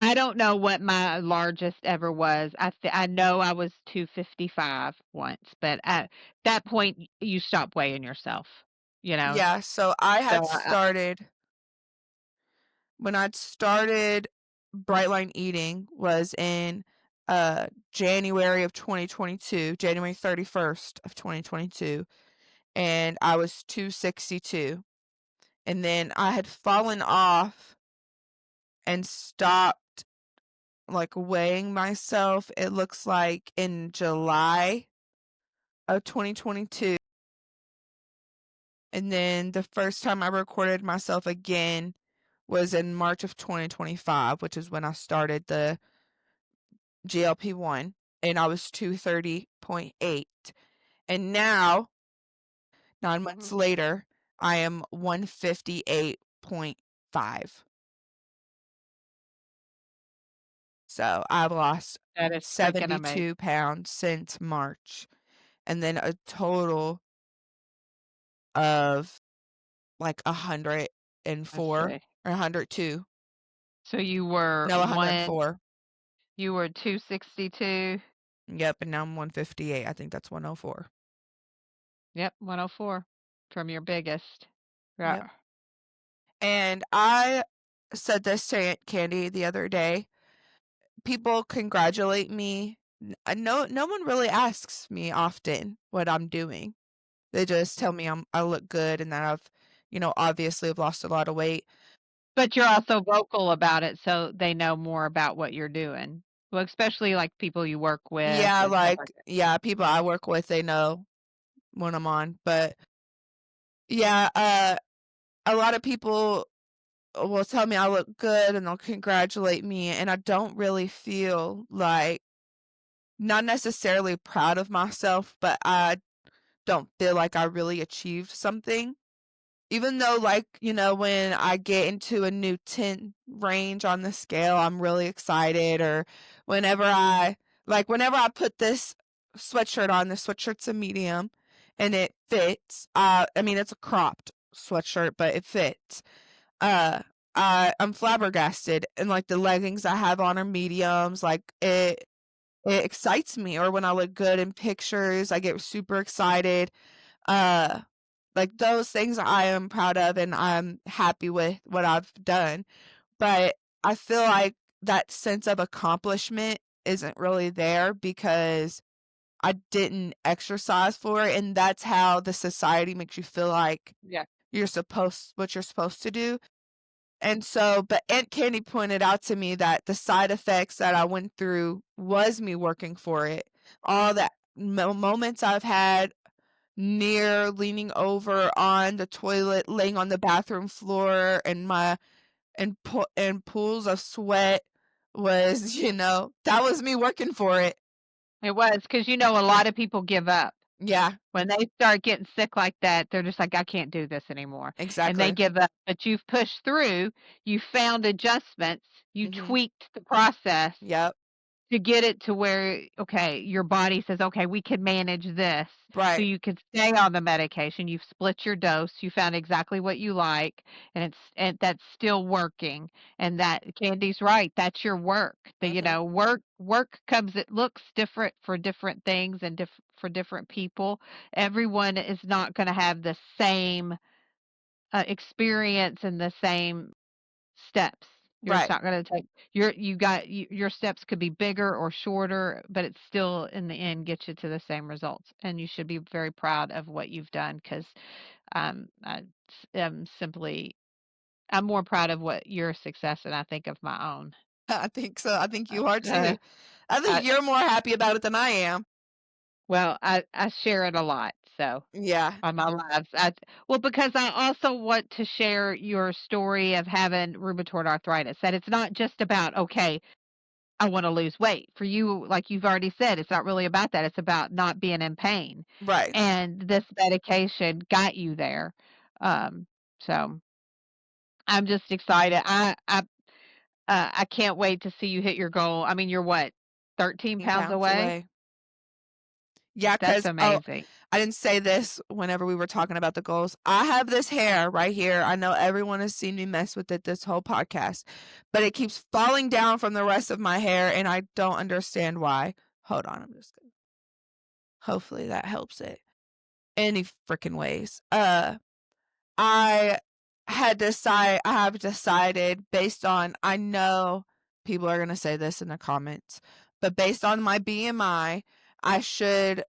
I don't know what my largest ever was. I know I was 255 once, but at that point, you stop weighing yourself, you know? Yeah, so I So, had started when I'd started Bright Line Eating was in, January of 2022, January 31st of 2022, and I was 262, and then I had fallen off and stopped, like, weighing myself, it looks like in July of 2022, and then the first time I recorded myself again was in March of 2025, which is when I started the GLP-1, and I was 230.8. And now, 9 months mhm, later, I am 158.5. So I've lost that is freaking amazing. 72 pounds since March, and then a total of like I 104 see. or 102. So No, 104. you were 262, Yep, and now I'm 158. I think that's 104. yep, 104. from your biggest. Yep. Yeah. And I said this to Aunt Candy the other day. People congratulate me. No one really asks me often what I'm doing. They just tell me I look good and that I've, obviously have lost a lot of weight. But you're also vocal about it, so they know more about what you're doing. Well, especially, like, people you work with Yeah, and stuff like that. yeah, people I work with, they know when I'm on. But yeah, a lot of people will tell me I look good and they'll congratulate me, and I don't really feel like not necessarily proud of myself, but I don't feel like I really achieved something. Even though, like, when I get into a new 10 range on the scale, I'm really excited, or whenever whenever I put this sweatshirt on, the sweatshirt's a medium and it fits. I mean, it's a cropped sweatshirt, but it fits. Uh, I'm flabbergasted, and like the leggings I have on are mediums. Like it excites me. Or when I look good in pictures, I get super excited. Uh, like those things I am proud of and I'm happy with what I've done. But I feel like that sense of accomplishment isn't really there because I didn't exercise for it, and that's how the society makes you feel like Yeah. what you're supposed to do. And so, but Aunt Candy pointed out to me that the side effects that I went through was me working for it. All that moments I've had near leaning over on the toilet, laying on the bathroom floor, and and pools of sweat was, that was me working for it. It was because a lot of people give up. Yeah, When they start getting sick like that, they're just like, "I can't do this anymore," and they exactly. give up, but you've pushed through, you found adjustments, you Mhm. tweaked the process Yep. to get it to where, okay, your body says, "Okay, we can manage this." So Right. you can stay on the medication, you've split your dose, you found exactly what you like, and that's still working, and that Candy's right, that's your work. Mhm. Work comes it looks different for different things and for different people. Everyone is not gonna have the same, experience and the same steps. You're just Right. not gonna take your steps could be bigger or shorter, but it's still in the end get you to the same results, and you should be very proud of what you've done 'cause, am simply I'm more proud of what your success than I think of my own. I think so. I think Uh, you are uh, too. I think I you're more happy about it than I am. well, I share it a lot, so Yeah. on my lives. Well, because I also want to share your story of having rheumatoid arthritis, that it's not just about, okay, I wanna lose weight. For you, like you've already said, it's not really about that, it's about not being in pain, Right. and this medication got you there. So I'm just excited. I can't wait to see you hit your goal. I mean, you're what, 13 pounds £10 away? away. Yeah, That's 'cause amazing. I didn't say this whenever we were talking about the goals. I have this hair right here. I know everyone has seen me mess with it this whole podcast, but it keeps falling down from the rest of my hair, and I don't understand why. Hold on, I'm just gonna hopefully that helps it any freaking ways. I I have decided based on I know people are gonna say this in the comments, but based on my BMI, I should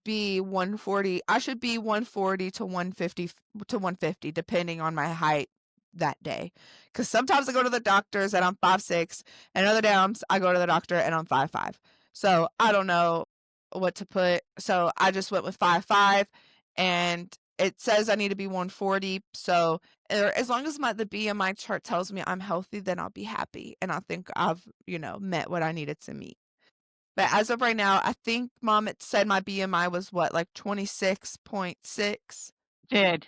be 140. I should be 140 to 150 depending on my height that day. Cuz sometimes I go to the doctors and I'm 5'6", and other times I go to the doctor and I'm 5'5". So, I don't know what to put. So, I just went with 5'5", and it says I need to be 140. So, as long as the BMI chart tells me I'm healthy, then I'll be happy, and I think I've, met what I needed to meet. But as of right now, I think mom had said my BMI was what, like 26.6? Did,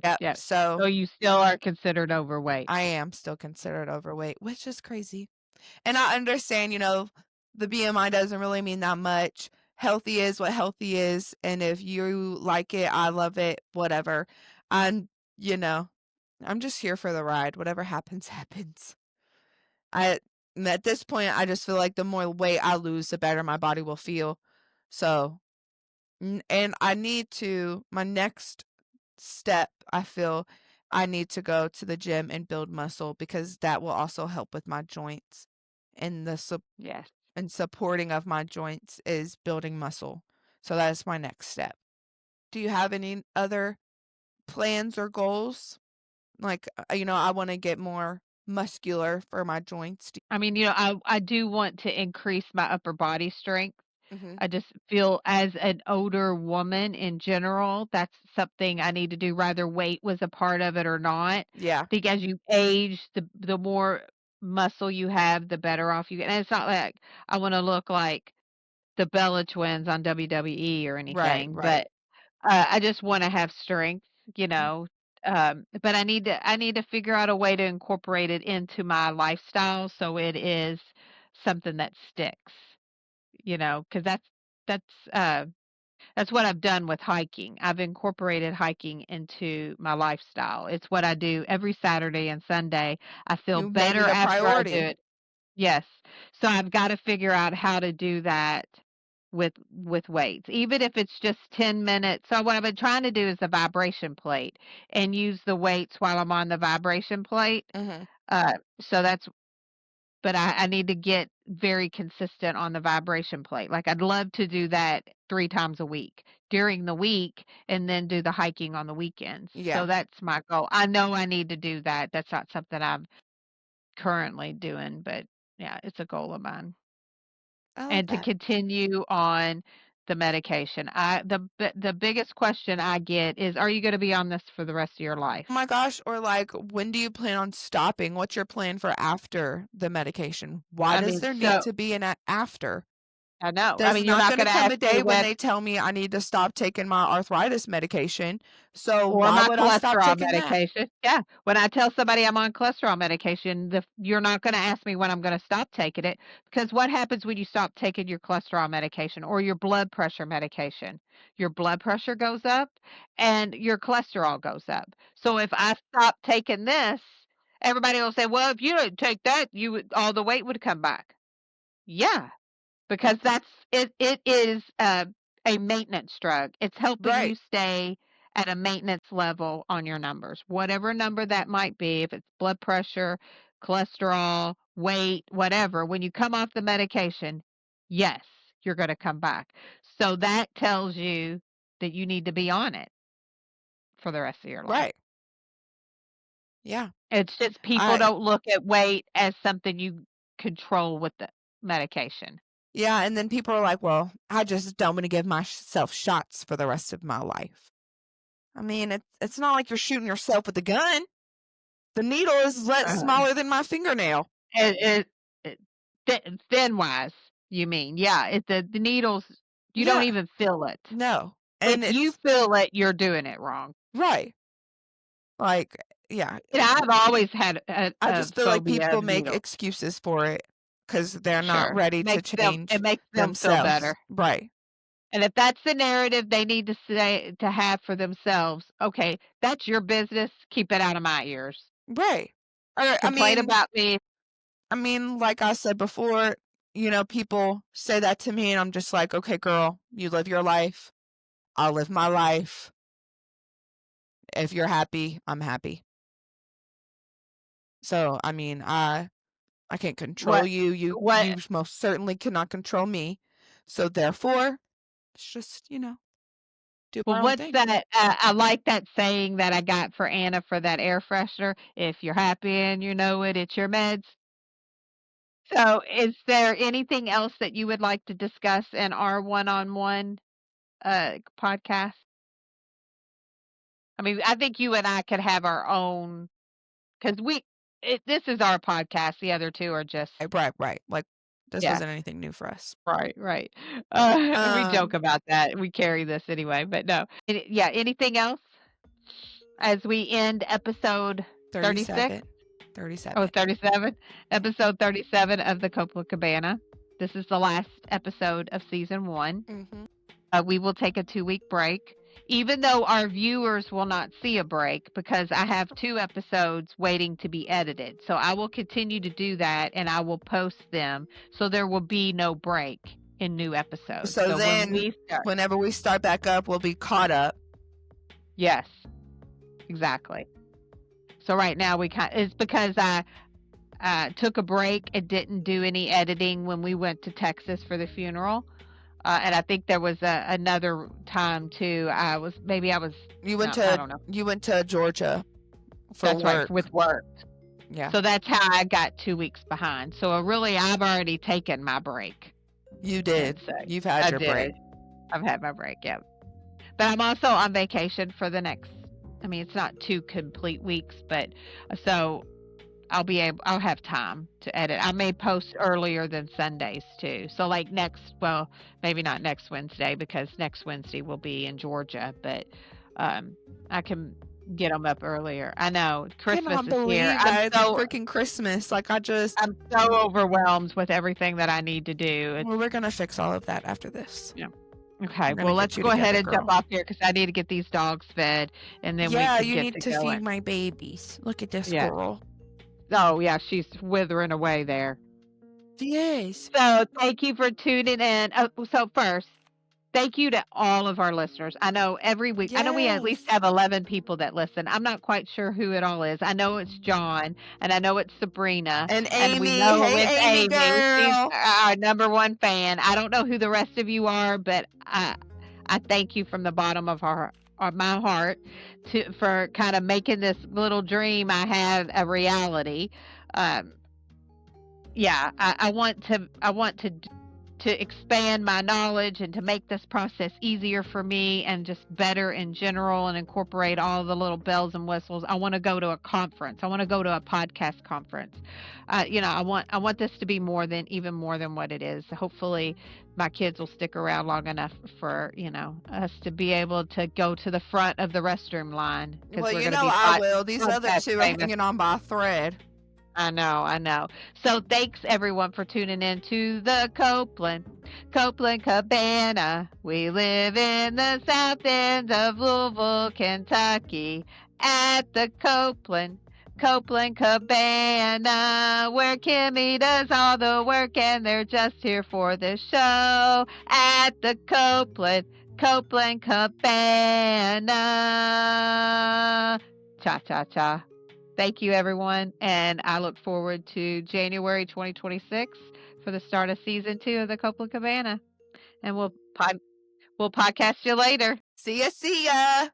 Yep. yeah. So So you still are considered overweight. I am still considered overweight, which is crazy. And I understand, the BMI doesn't really mean that much. Healthy is what healthy is. And if you like it, I love it, whatever. I'm, you know, I'm just here for the ride. Whatever happens, happens. I at this point, I just feel like the more weight I lose, the better my body will feel. So and I need to my next step, I feel I need to go to the gym and build muscle because that will also help with my joints. And Yes. and supporting of my joints is building muscle. So that is my next step. Do you have any other plans or goals? Like, I want to get more muscular for my joints. I mean, I do want to increase my upper body strength. Mhm. I just feel as an older woman in general, that's something I need to do, rather weight was a part of it or not. I Yeah. think as you age, the more muscle you have, the better off you get. And it's not like I wanna look like the Bella Twins on WWE or Right, anything, right. but, I just wanna have strength, Mm. but I need to figure out a way to incorporate it into my lifestyle so it is something that sticks, because that's that's what I've done with hiking. I've incorporated hiking into my lifestyle. It's what I do every Saturday and Sunday. I feel You made better it a after I do priority. it. Yes. So I've gotta figure out how to do that with weights, even if it's just 10 minutes. So what I've been trying to do is the vibration plate and use the weights while I'm on the vibration plate. Mhm. So that's but I need to get very consistent on the vibration plate. Like, I'd love to do that 3 times a week during the week and then do the hiking on the weekends. So Yeah. that's my goal. I know I need to do that. That's not something I'm currently doing, but yeah, it's a goal of mine. I love And to that. continue on the medication. The biggest question I get is, "Are you gonna be on this for the rest of your Oh life?" my gosh, or like, when do you plan on stopping? What's your plan for after the medication? Why I does mean, there need so to be an after? I know. I There's mean, you're not not gonna gonna come ask a me day when when they tell me I need to stop taking my arthritis medication, so or why my would I stop cholesterol taking that? medication. Yeah, when I tell somebody I'm on cholesterol medication, you're not gonna ask me when I'm gonna stop taking it, because what happens when you stop taking your cholesterol medication or your blood pressure medication? Your blood pressure goes up and your cholesterol goes up. So if I stop taking this, everybody will say, "Well, if you didn't take that, you would all the weight would come back." Yeah, because it is a maintenance drug. It's helping Right, you stay at a maintenance level on your numbers, whatever number that might be, if it's blood pressure, cholesterol, weight, whatever. When you come off the medication, yes, you're going to come back. So that tells you that you need to be on it for the rest of your life. right. Yeah. It's just people I don't look at weight as something you control with the medication. Yeah, and then people are like, "Well, I just don't wanna give myself shots for the rest of my life." I mean, it's not like you're shooting yourself with a gun. The needle is Uh, smaller than my fingernail. it thin wise, you mean? Yeah, the needles, you don't Yeah, even feel it. no, If and you it's feel it, you're doing it wrong. right, like, yeah, And I've always had I a just feel like phobia people of make needles. excuses for it because 'cause they're not Sure. ready to It change makes them feel themselves. better. Right, And if that's the narrative they need to have for themselves, okay, that's your business, keep it out of my ears. right. Or, Complain about me. like I said before, people say that to me, and I'm just like, "Okay, girl, you live your life. I'll live my life. If you're happy, I'm happy." So, I can't control What you. what You most certainly cannot control me. So therefore, let's just, do Well, our own what's thing. that? I like that saying that I got for Anna for that air freshener. If you're happy and you know it, it's your meds. So, is there anything else that you would like to discuss in our one-on-one podcast? I mean, I think you and I could have our own because this is our podcast. The other two are just, Right, right, right. Like this yeah, wasn't anything new for us. right, right. We joke Um, about that. We carry this anyway, but no. Yeah, anything else as we end episode 36? 37. Oh, 37. 37? Episode 37 of the Copla Cabana. This is the last episode of season 1. Mhm. We will take a 2-week break, even though our viewers will not see a break because I have 2 episodes waiting to be edited. So I will continue to do that and I will post them so there will be no break in new episodes. So So when then we start, whenever we start back up, we'll be caught up. yes. exactly. So right now it's because I took a break and didn't do any editing when we went to Texas for the funeral. And I think there was another time too. I was You went no, I to don't know. Georgia for That's right, work. with work. Yeah, So that's how I got 2 weeks behind. So really, I've already taken my break, you and did. so You've had I your break. did. I've had my break, yeah. But I'm also on vacation for the next. I mean, it's not 2 complete weeks, but so I'll have time to edit. I may post earlier than Sundays too. So like well, maybe not next Wednesday because next Wednesday will be in Georgia, but um I can get them up earlier. I know Christmas Cannot is here. believe that it's freaking Christmas. Like, I'm so overwhelmed with everything that I need to do. well, we're gonna fix all of that after this. Yeah. Okay, We're gonna well, get let's you go ahead together, and jump girl. off here because I need to get these dogs fed, and then we Yeah, can you get need to to feed going. my babies. Look at this Yeah. girl. Oh, yeah, she's withering away there. She is. So, thank you for tuning in. So first, thank you to all of our listeners. I know every week I know we at least Yes. have 11 people that listen. I'm not quite sure who it all is. I know it's John, and I know it's Sabrina, And and we Amy, know it's hey Amy Amy. She's girl. our number 1 fan. I don't know who the rest of you are, but I thank you from the bottom of my heart for kind of making this little dream I have a reality. Um, yeah, I want to expand my knowledge and to make this process easier for me and just better in general and incorporate all the little bells and whistles. I want to go to a conference. I want to go to a podcast conference. I want this to be even more than what it is. Hopefully my kids will stick around long enough for, us to be able to go to the front of the restroom line because Well, we're you going to know be I will. These other podcast two are famous. hanging on by a thread. I know, I know. So thanks everyone for tuning in to the Coplan Cabana. We live in the south end of Louisville, Kentucky, at the Coplan Cabana, where Kimmy does all the work and they're just here for the show. At the Coplan Cabana. Cha cha cha. Thank you, everyone, and I look forward to January 2026 for the start of season 2 of the Copland Cabana. And we'll podcast you later. See ya, see ya.